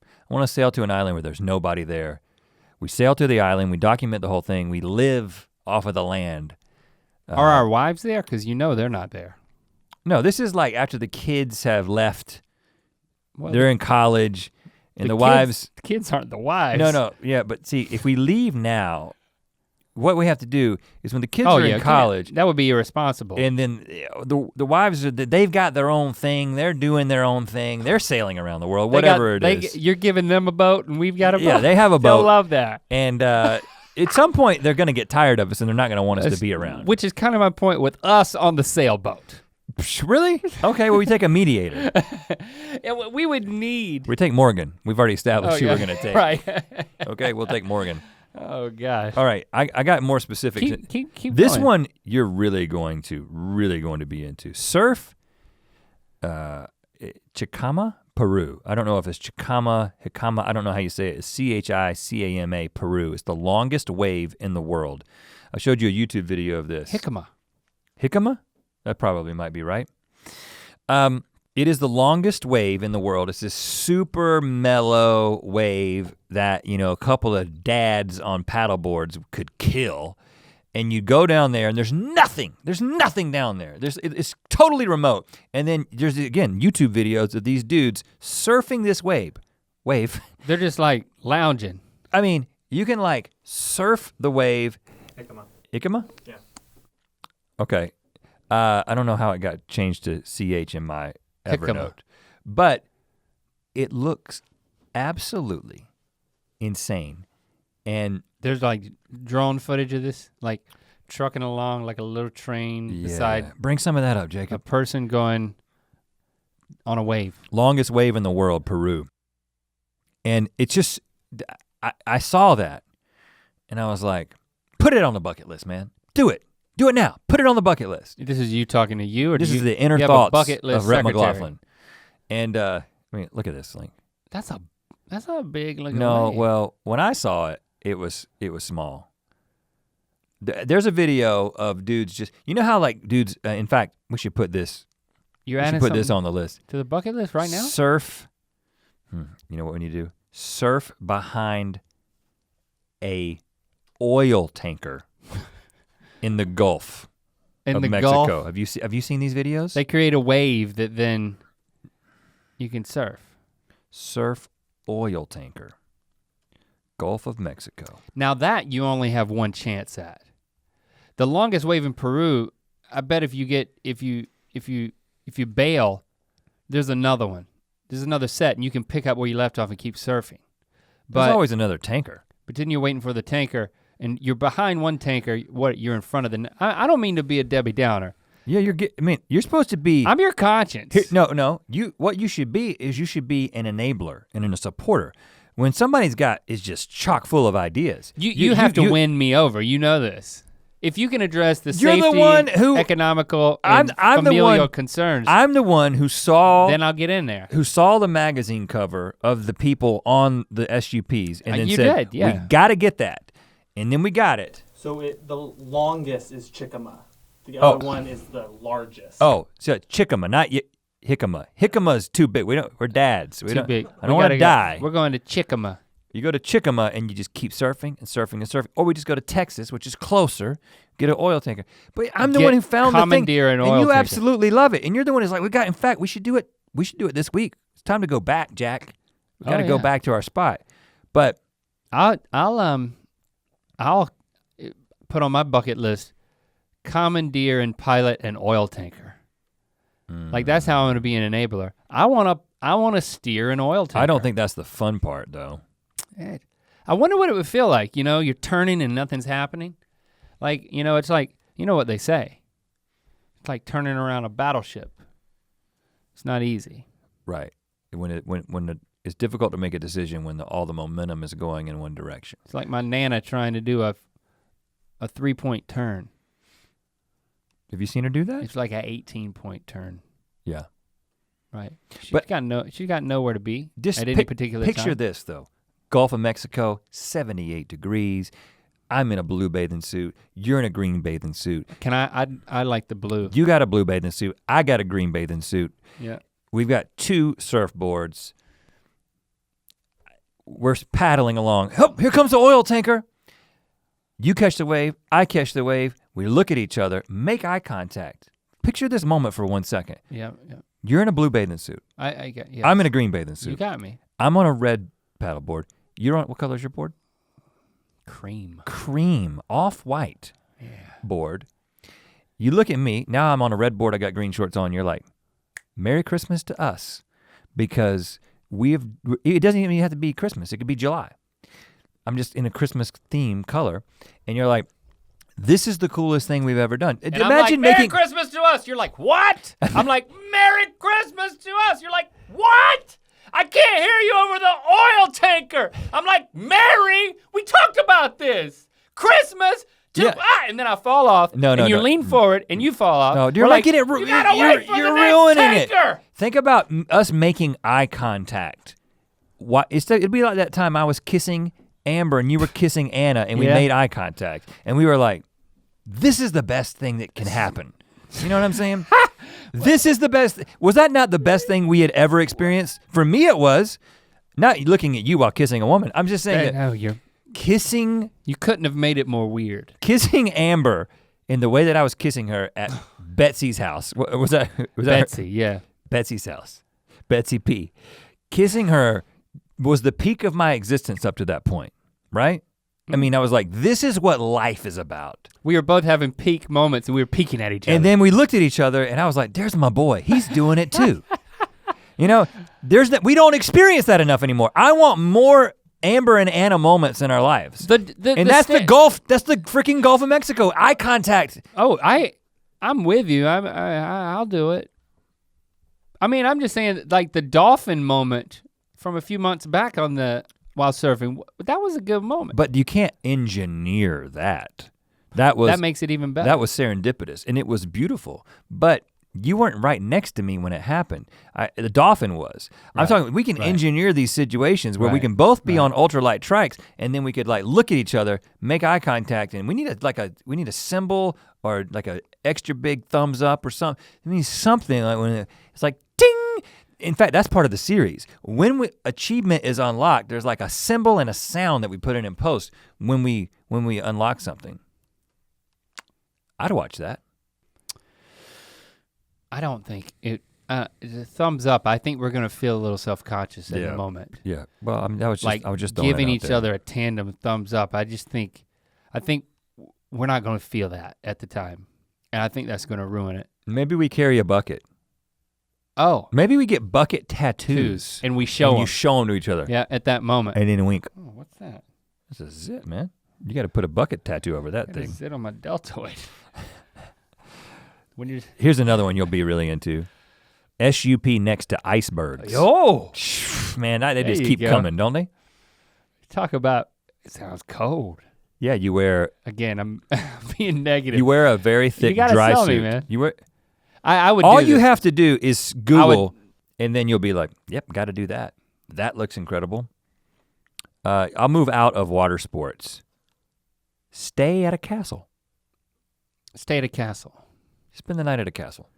I wanna sail to an island where there's nobody there. We sail to the island, we document the whole thing, we live off of the land. Are our wives there? Because you know they're not there. No, this is like after the kids have left, Well, they're in college, and the kids- wives, The kids aren't the wives. no, yeah, but see, if we leave now, what we have to do is when the kids Oh are yeah, in college, that would be irresponsible. and then the wives, they've got their own thing, they're doing their own thing, they're sailing around the world, whatever it is. You're giving them a boat and we've got a boat. Yeah, they have a They'll boat, love that. and at some point they're gonna get tired of us and they're not gonna want us to be around. Which is kind of my point with us on the sailboat. Really? Okay, well we take a mediator. We would need. We take Morgan. We've already established who we're gonna take. Right. Okay, we'll take Morgan. Oh gosh. All right, I got more specifics. Keep This going. one you're really going to be into. Surf, Chicama, Peru. I don't know if it's Chicama, I don't know how you say it. It's Chicama, Peru. It's the longest wave in the world. I showed you a YouTube video of this. Jicama? That probably might be right. It is the longest wave in the world. It's this super mellow wave that, a couple of dads on paddleboards could kill. And you go down there and there's nothing down there. It's totally remote. And then there's, again, YouTube videos of these dudes surfing this wave. They're just like lounging. I mean, you can like surf the wave. Ikema? Yeah. Okay. I don't know how it got changed to CH in my Evernote. Jicama. But it looks absolutely insane. And There's like drone footage of this, like trucking along like a little train beside bring some of that up, a Jacob. person going on a wave. Longest wave in the world, Peru. And it's just, I saw that and I was like, put it on the bucket list, man. Do it. Do it now. Put it on the bucket list. This is you talking to you, or This do is you, the inner you have a thoughts bucket list of Rhett secretary? McLaughlin. And I mean, look at this link. That's a big looking No, wave. well, when I saw it, it was small. There's a video of dudes just, you know how like dudes, in fact, we should put this, You're we should adding put this something on the list. to the bucket list right now? Surf, you know what we need to do? Surf behind a oil tanker in the Gulf In of the Mexico. Gulf, Have you seen these videos? they create a wave that then you can surf. Surf oil tanker, Gulf of Mexico. Now that you only have one chance at. The longest wave in Peru, I bet if you bail, there's another one. There's another set and you can pick up where you left off and keep surfing. There's always another tanker. But then you're waiting for the tanker and you're behind one tanker, you're in front of the, I don't mean to be a Debbie Downer, Yeah, you're supposed to be. I'm your conscience. No. What you should be is you should be an enabler and a supporter. When somebody's is just chock full of ideas. You have to win me over. You know this. If you can address the You're safety, the one who, economical, and I'm familial the one, concerns, I'm the one who saw. then I'll get in there. Who saw the magazine cover of the people on the SUPs and then you said, did, yeah. we gotta get that. And then we got it. So the longest is Chickama. The other one is the largest. Oh, so Chickama, not Hickama. Hickama's too big. We're dads. Too big. I don't want to die. We're going to Chickama. You go to Chickama and you just keep surfing and surfing and surfing. Or we just go to Texas, which is closer, get an oil tanker. But I'm the one who found the thing. Commandeer an oil and you tanker. absolutely love it. And you're the one who's like, in fact, we should do it. We should do it this week. It's time to go back, Jack. We gotta go back to our spot. But I'll put on my bucket list, commandeer and pilot an oil tanker. Like that's how I'm gonna be an enabler. I wanna steer an oil tanker. I don't think that's the fun part though. I wonder what it would feel like, you're turning and nothing's happening. Like, it's like, you know what they say. It's like turning around a battleship. It's not easy. Right. It's difficult to make a decision when all the momentum is going in one direction. It's like my Nana trying to do a 3-point turn. Have you seen her do that? It's like an 18-point turn. Yeah. Right. She's got nowhere to be at any particular time. Picture this though. Gulf of Mexico, 78 degrees. I'm in a blue bathing suit. You're in a green bathing suit. I like the blue. You got a blue bathing suit. I got a green bathing suit. Yeah. We've got 2 surfboards. We're paddling along. Oh, here comes the oil tanker. You catch the wave, I catch the wave. We look at each other, make eye contact. Picture this moment for 1 second. Yeah. You're in a blue bathing suit. I get. Yes. I'm in a green bathing suit. You got me. I'm on a red paddleboard. You're on, what color is your board? Cream, off-white board. You look at me, now I'm on a red board, I got green shorts on, you're like, Merry Christmas to us. Because it doesn't even have to be Christmas, it could be July. I'm just in a Christmas theme color, and you're like, this is the coolest thing we've ever done. And imagine Merry Christmas to us, you're like, what? I'm like, Merry Christmas to us, you're like, what? I can't hear you over the oil tanker. I'm like, Mary, we talked about this. Christmas, and then I fall off. And you lean forward and you fall off. No, you're like, you gotta wait for the next tanker. Think about us making eye contact. It'd be like that time I was kissing Amber and you were kissing Anna and we made eye contact. And we were like, this is the best thing that can happen. You know what I'm saying? This is the best. Was that not the best thing we had ever experienced? For me it was. Not looking at you while kissing a woman. I'm just saying that kissing. You couldn't have made it more weird. Kissing Amber in the way that I was kissing her at Betsy's house. Was that Betsy, her? Yeah. Betsy's house. Betsy P. Kissing her was the peak of my existence up to that point, right? I mean, I was like, this is what life is about. We were both having peak moments and we were peeking at each other. And then we looked at each other and I was like, there's my boy, he's doing it too. We don't experience that enough anymore. I want more Amber and Anna moments in our lives. That's the freaking Gulf of Mexico, eye contact. Oh, I'm with you, I'll do it. I mean, I'm just saying like the dolphin moment from a few months back while surfing, that was a good moment. But you can't engineer that. That makes it even better. That was serendipitous and it was beautiful. But you weren't right next to me when it happened. The dolphin was. Right. I'm talking, we can engineer these situations where we can both be on ultralight trikes and then we could like look at each other, make eye contact, and we need a symbol or like a extra big thumbs up or something. I mean something like when it's like ding. In fact, that's part of the series. When achievement is unlocked, there's like a symbol and a sound that we put in post when we unlock something. I'd watch that. I don't think it. The thumbs up. I think we're gonna feel a little self-conscious in the moment. Yeah. Well, I mean, I was just giving each other a tandem thumbs up. I think we're not gonna feel that at the time, and I think that's gonna ruin it. Maybe we carry a bucket. Oh. Maybe we get bucket tattoos. And we show them. You show them to each other. Yeah, at that moment. And then a wink. Oh, what's that? That's a zit, man. You gotta put a bucket tattoo over that thing. Zit on my deltoid. Here's another one you'll be really into. SUP next to icebergs. Oh, man, they there just you keep go. coming, don't they? Talk about, it sounds cold. Yeah, you wear. Again, I'm being negative. You wear a very thick gotta dry sell suit. me, man. You wear. I would All do you this. have to do is Google, and then you'll be like, "Yep, got to do that. That looks incredible." I'll move out of water sports. Stay at a castle. Stay at a castle. Spend the night at a castle.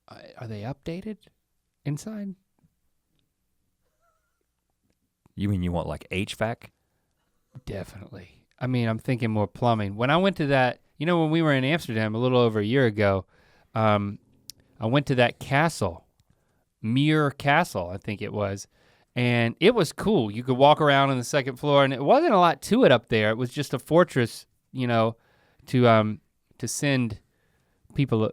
Are they updated inside? You mean you want like HVAC? Definitely. I mean, I'm thinking more plumbing. When I went to that, when we were in Amsterdam a little over a year ago, I went to that castle, Muir Castle, I think it was, and it was cool. You could walk around on the second floor, and it wasn't a lot to it up there. It was just a fortress, to send people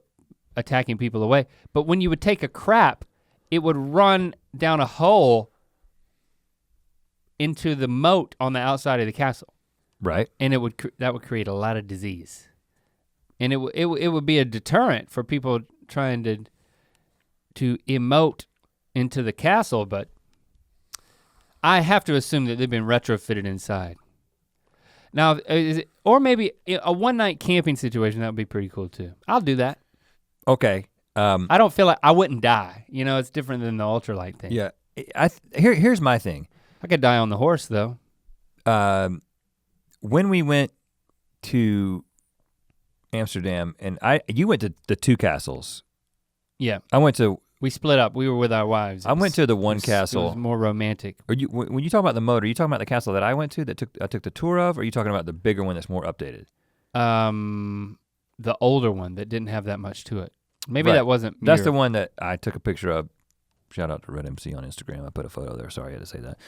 attacking people away. But when you would take a crap, it would run down a hole into the moat on the outside of the castle. Right. And that would create a lot of disease. And it would be a deterrent for people trying to emote into the castle, but I have to assume that they've been retrofitted inside. Now, or maybe a one-night camping situation, that would be pretty cool too. I'll do that. Okay. I don't feel like I wouldn't die. It's different than the ultralight thing. Yeah. Here's my thing. I could die on the horse though. When we went to Amsterdam, and you went to the two castles. Yeah. We split up. We were with our wives. I went to the one castle. It was more romantic. When you talk about the moat, are you talking about the castle that I went to I took the tour of, or are you talking about the bigger one that's more updated? The older one that didn't have that much to it. Maybe Right. that wasn't That's Muir. the one that I took a picture of. Shout out to Rhett MC on Instagram. I put a photo there. Sorry, I had to say that.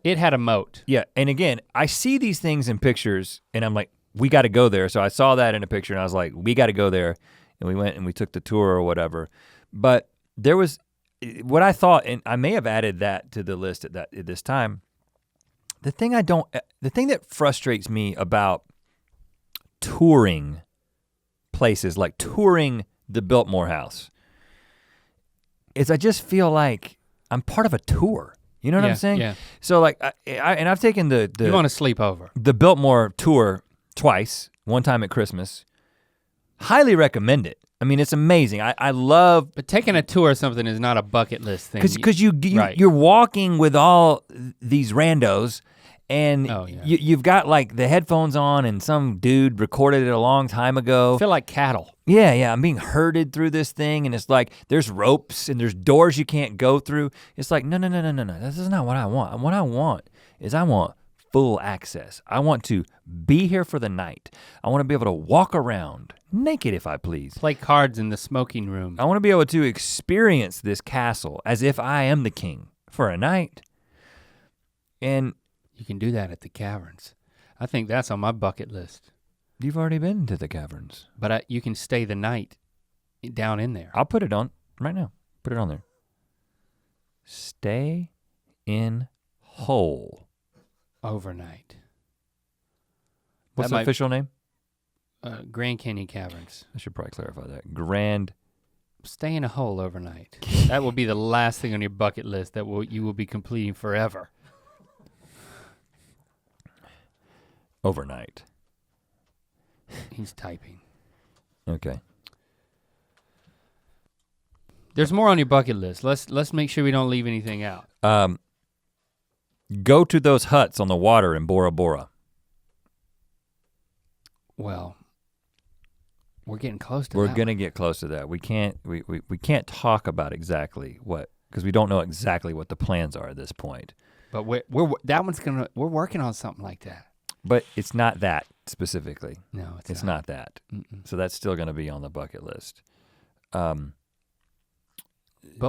It had a moat. Yeah, and again, I see these things in pictures, and I'm like, we got to go there. So I saw that in a picture, and I was like, we got to go there. And we went and we took the tour or whatever. But there was what I thought, and I may have added that to the list at this time. The thing that frustrates me about touring places, like touring the Biltmore House, is I just feel like I'm part of a tour. You know what I'm saying? Yeah. So like, I've taken the You want to sleep over. the Biltmore tour twice, one time at Christmas. Highly recommend it. I mean, it's amazing. I love. But taking a tour of something is not a bucket list thing. Because right. you're walking with all these randos, and you've got like the headphones on, and some dude recorded it a long time ago. I feel like cattle. Yeah, I'm being herded through this thing, and it's like there's ropes and there's doors you can't go through. It's like no. This is not what I want. What I want is full access. I want to be here for the night. I want to be able to walk around naked if I please. Play cards in the smoking room. I want to be able to experience this castle as if I am the king for a night. And you can do that at the caverns. I think that's on my bucket list. You've already been to the caverns. But you can stay the night down in there. I'll put it on right now. Put it on there. Stay in hole. Overnight. What's the official name? Grand Canyon Caverns. I should probably clarify that. Stay in a hole overnight. That will be the last thing on your bucket list that you will be completing forever. Overnight. He's typing. Okay. There's more on your bucket list. Let's make sure we don't leave anything out. Go to those huts on the water in Bora Bora. Well, we're getting close to that. We're gonna get close to that. We can't can't talk about exactly what, because we don't know exactly what the plans are at this point. But we're working on something like that. But it's not that specifically. No, it's not that. Mm-mm. So that's still gonna be on the bucket list. But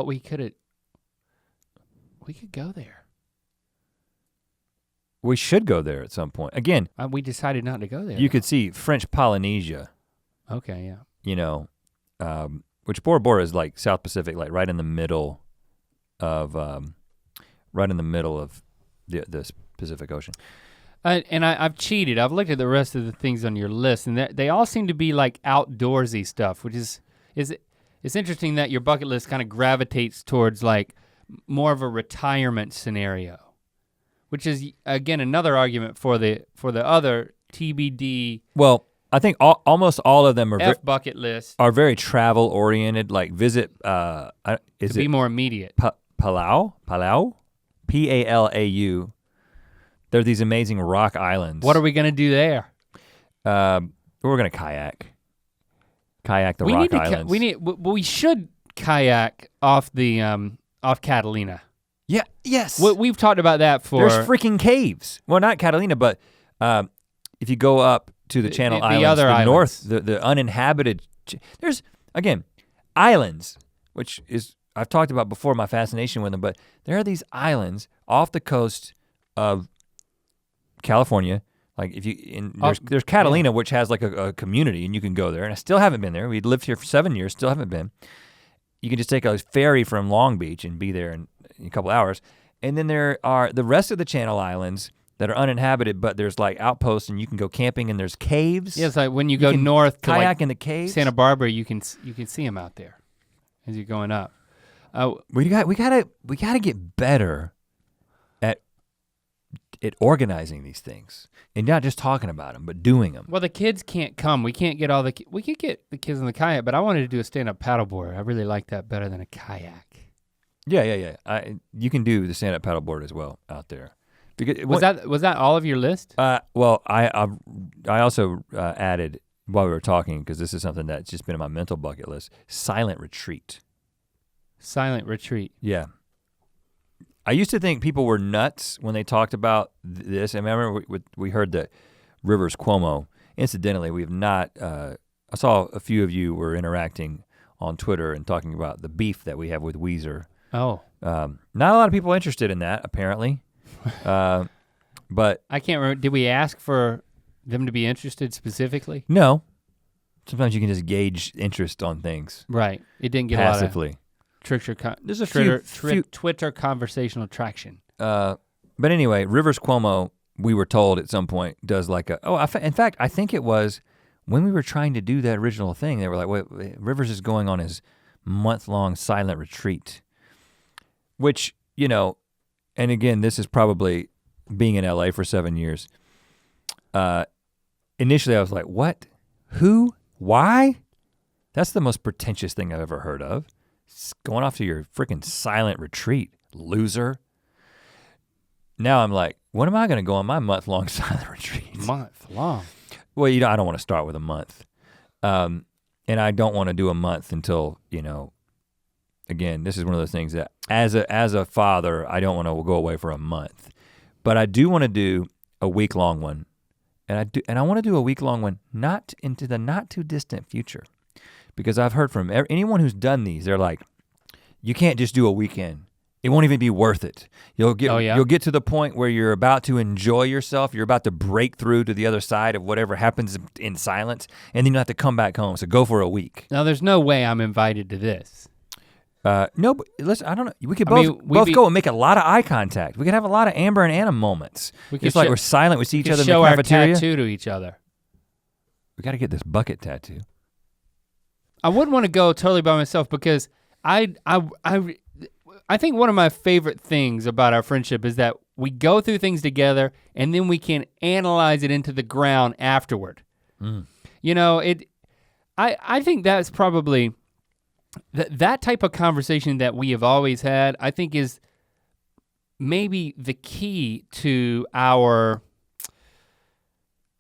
we could go there. We should go there at some point. Again, we decided not to go there. You could see French Polynesia. Okay, yeah. Which Bora Bora is like South Pacific, like right in the middle of the Pacific Ocean. I've cheated. I've looked at the rest of the things on your list, and they all seem to be like outdoorsy stuff, which is it's interesting that your bucket list kind of gravitates towards like more of a retirement scenario, which is again another argument for the other TBD. Well, I think almost all of them are bucket list are very travel oriented. Like visit. Be more immediate. Palau, Palau. There are these amazing rock islands. What are we gonna do there? We're gonna kayak the rock islands. We should kayak off the off Catalina. Yeah. Yes. We've talked about that for. There's freaking caves. Well, not Catalina, but if you go up to the Channel Islands, other the islands. north, the uninhabited. There's again islands, which is I've talked about before my fascination with them, but there are these islands off the coast of California. Like if you there's Catalina, which has like a community, and you can go there. And I still haven't been there. We lived here for 7 years, still haven't been. You can just take a ferry from Long Beach and be there in a couple hours. And then there are the rest of the Channel Islands that are uninhabited, but there's like outposts, and you can go camping, and there's caves. Yeah, it's like when you go north to kayak like in the caves. Santa Barbara, you can see them out there as you're going up. We gotta get better at organizing these things and not just talking about them, but doing them. Well, the kids can't come. We can't get we could get the kids in the kayak, but I wanted to do a stand-up paddleboard. I really like that better than a kayak. Yeah. You can do the stand-up paddleboard as well out there. Because, was that all of your list? Well, I also added while we were talking, because this is something that's just been in my mental bucket list, silent retreat. Silent retreat. Yeah. I used to think people were nuts when they talked about this. And I remember we heard that Rivers Cuomo, incidentally, we have not, I saw a few of you were interacting on Twitter and talking about the beef that we have with Weezer. Oh. Not a lot of people interested in that, apparently. But I can't remember, did we ask for them to be interested specifically? No. Sometimes you can just gauge interest on things. Right, it didn't get passively. A lot of There's a few Twitter conversational traction. But anyway, Rivers Cuomo, we were told at some point, does like in fact, I think it was when we were trying to do that original thing, they were like, wait, Rivers is going on his month-long silent retreat, which, and again, this is probably being in LA for 7 years. Initially I was like, what? Who? Why? That's the most pretentious thing I've ever heard of. Going off to your freaking silent retreat, loser. Now I'm like, when am I gonna go on my month-long silent retreat? Month-long? Well, I don't wanna start with a month. And I don't wanna do a month until, again, this is one of those things that as a father, I don't wanna go away for a month. But I do wanna do a week-long one. And I wanna do a week-long one not into the not too distant future. Because I've heard from anyone who's done these, they're like, you can't just do a weekend. It won't even be worth it. You'll get to the point where you're about to enjoy yourself, you're about to break through to the other side of whatever happens in silence, and then you have to come back home, so go for a week. Now there's no way I'm invited to this. No, but listen, I don't know. We could both go and make a lot of eye contact. We could have a lot of Amber and Anna moments. It's like we're silent, we see each other in the cafeteria. Show our tattoo to each other. We gotta get this bucket tattoo. I wouldn't want to go totally by myself because I think one of my favorite things about our friendship is that we go through things together and then we can analyze it into the ground afterward. Mm. I think that's probably, that type of conversation that we have always had, I think is maybe the key to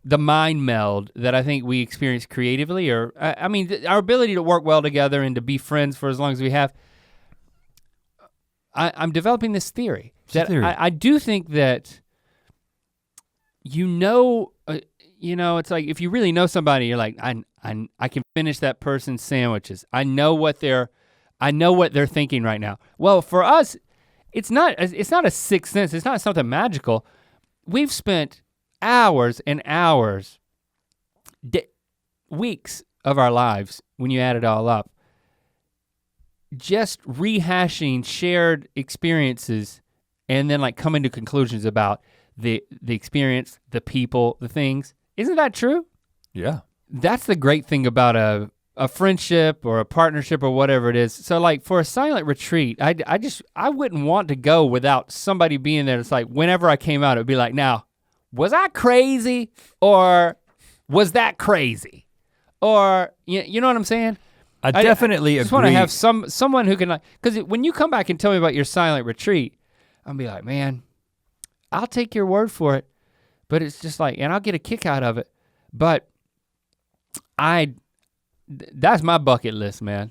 the mind meld that I think we experience creatively, or our ability to work well together and to be friends for as long as we have. I'm developing this theory that I do think that, it's like if you really know somebody, you're like, I can finish that person's sandwiches. I know what they're thinking right now. Well, for us, it's not a sixth sense. It's not something magical. We've spent hours and hours, weeks of our lives, when you add it all up, just rehashing shared experiences and then like coming to conclusions about the experience, the people, the things. Isn't that true? Yeah. That's the great thing about a friendship or a partnership or whatever it is. So like for a silent retreat, I wouldn't want to go without somebody being there. It's like whenever I came out, it'd be like, now, was I crazy or was that crazy? Or you know what I'm saying? I definitely I just agree. want to have someone who can like, because when you come back and tell me about your silent retreat, I'll be like, man, I'll take your word for it. But it's just like, and I'll get a kick out of it. But that's my bucket list, man.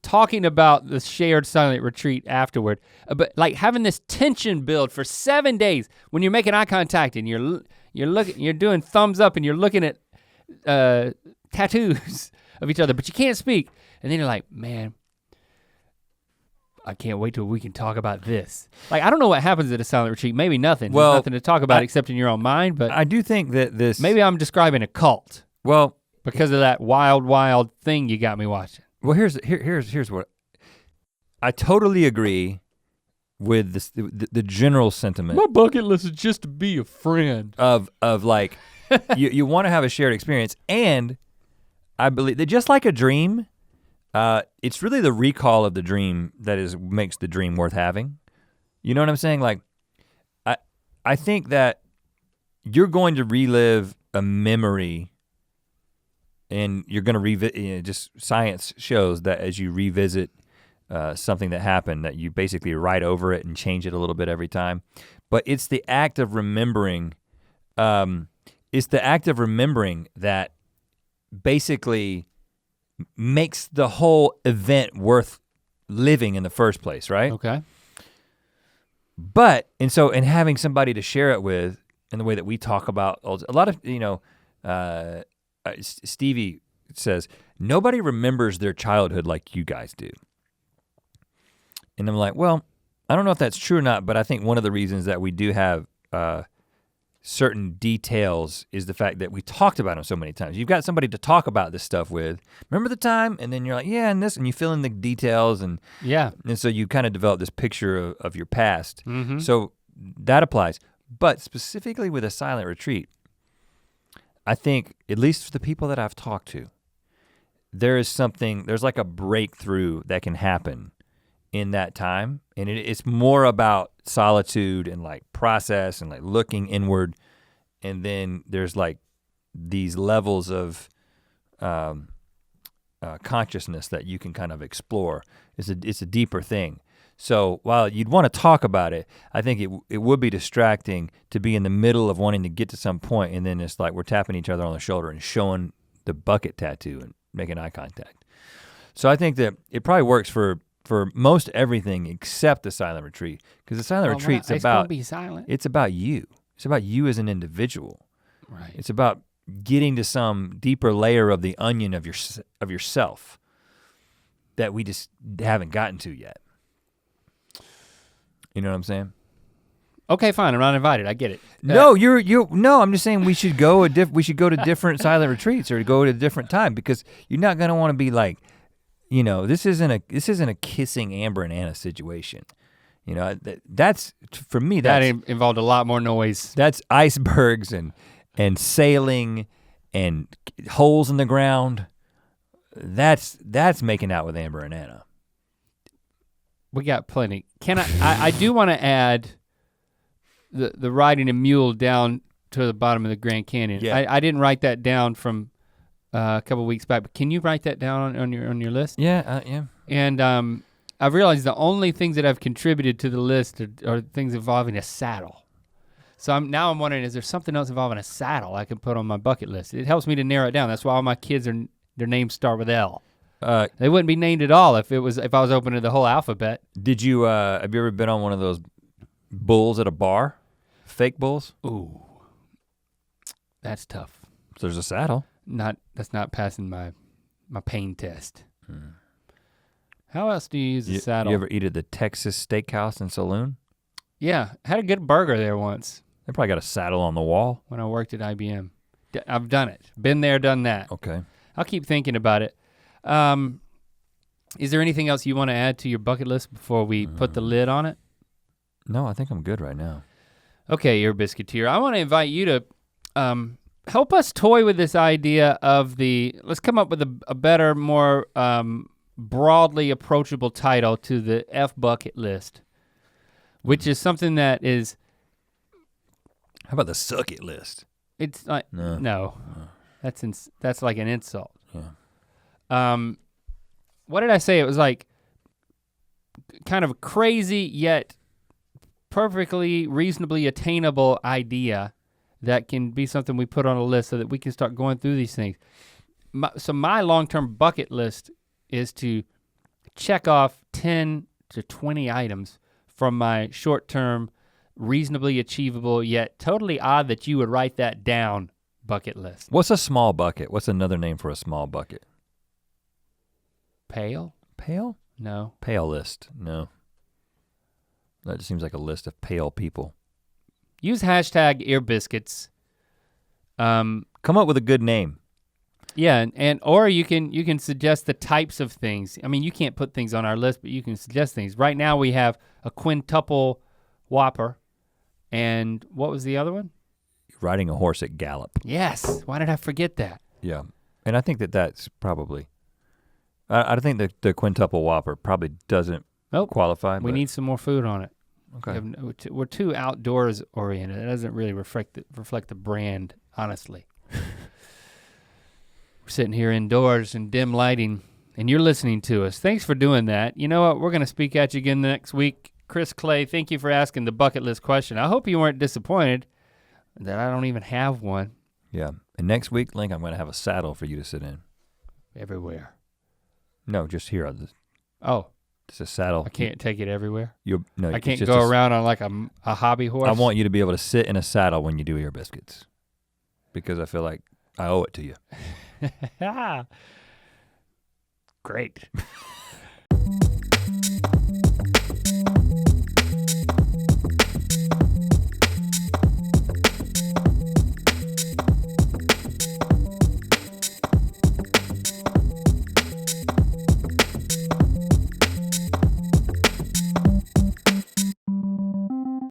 Talking about the shared silent retreat afterward, but like having this tension build for 7 days when you're making eye contact and you're doing thumbs up and you're looking at tattoos of each other, but you can't speak. And then you're like, man, I can't wait till we can talk about this. Like, I don't know what happens at a silent retreat. Maybe nothing. Well, there's nothing to talk about except in your own mind, but I do think that this. maybe I'm describing a cult. Well, because of that wild thing you got me watching. Well, here's what. I totally agree with the general sentiment. My bucket list is just to be a friend. Of like, you want to have a shared experience, and I believe that just like a dream, it's really the recall of the dream that makes the dream worth having. You know what I'm saying? Like, I think that you're going to relive a memory. And you're gonna revisit, just science shows that as you revisit something that happened, that you basically write over it and change it a little bit every time. But it's the act of remembering, that basically makes the whole event worth living in the first place, right? Okay. But, and having somebody to share it with in the way that we talk about, a lot of, Stevie says, nobody remembers their childhood like you guys do. And I'm like, well, I don't know if that's true or not, but I think one of the reasons that we do have certain details is the fact that we talked about them so many times. You've got somebody to talk about this stuff with. Remember the time? And then you're like, yeah, and this, and you fill in the details, and yeah. And so you kind of develop this picture of your past. Mm-hmm. So that applies. But specifically with a silent retreat, I think, at least for the people that I've talked to, there's like a breakthrough that can happen in that time. And it's more about solitude and like process and like looking inward. And then there's like these levels of consciousness that you can kind of explore. It's a deeper thing. So while you'd want to talk about it, I think it would be distracting to be in the middle of wanting to get to some point, and then it's like we're tapping each other on the shoulder and showing the bucket tattoo and making eye contact. So I think that it probably works for most everything except the silent retreat, because the silent retreat's about be silent. It's about you. It's about you as an individual. Right. It's about getting to some deeper layer of the onion of yourself that we just haven't gotten to yet. You know what I'm saying? Okay, fine. I'm not invited. I get it. No, no. I'm just saying we should go to different silent retreats or go to a different time, because you're not gonna want to be like, this isn't a kissing Amber and Anna situation. That's for me. That involved a lot more noise. That's icebergs and sailing and holes in the ground. That's making out with Amber and Anna. We got plenty. I do want to add the riding a mule down to the bottom of the Grand Canyon. Yeah. I didn't write that down from a couple weeks back, but can you write that down on your list? Yeah, yeah. And I've realized the only things that have contributed to the list are things involving a saddle. So I'm wondering, is there something else involving a saddle I can put on my bucket list? It helps me to narrow it down. That's why all my kids their names start with L. They wouldn't be named at all if I was open to the whole alphabet. Did you have you ever been on one of those bulls at a bar? Fake bulls? Ooh, that's tough. So there's a saddle. That's not passing my pain test. How else do you use a saddle? You ever eat at the Texas Steakhouse and Saloon? Yeah, had a good burger there once. They probably got a saddle on the wall. When I worked at IBM. I've done it. Been there, done that. Okay. I'll keep thinking about it. Is there anything else you want to add to your bucket list before we put the lid on it? No, I think I'm good right now. Okay, Ear Biscuiteer, I wanna invite you to help us toy with this idea of let's come up with a better, more broadly approachable title to the F bucket list, which is something that is. How about the suck it list? It's like, no. That's like an insult. Yeah. What did I say? It was like kind of a crazy yet perfectly reasonably attainable idea that can be something we put on a list so that we can start going through these things. So my long-term bucket list is to check off 10 to 20 items from my short-term, reasonably achievable, yet totally odd that you would write that down bucket list. What's a small bucket? What's another name for a small bucket? Pale? Pale? No. Pale list, no. That just seems like a list of pale people. Use hashtag earbiscuits. Come up with a good name. Yeah, and or you can suggest the types of things. I mean, you can't put things on our list, but you can suggest things. Right now we have a quintuple whopper, and what was the other one? Riding a horse at gallop. Yes, why did I forget that? Yeah, and I think that's probably, I think that the quintuple whopper probably doesn't qualify. We need some more food on it. Okay. We're too outdoors oriented. It doesn't really reflect the brand, honestly. We're sitting here indoors in dim lighting, and you're listening to us. Thanks for doing that. You know what? We're gonna speak at you again next week. Chris Clay, thank you for asking the bucket list question. I hope you weren't disappointed that I don't even have one. Yeah, and next week, Link, I'm gonna have a saddle for you to sit in. Everywhere. No, just here. Oh. It's a saddle. I can't take it everywhere. I can't go around on like a hobby horse. I want you to be able to sit in a saddle when you do Ear Biscuits, because I feel like I owe it to you. Great.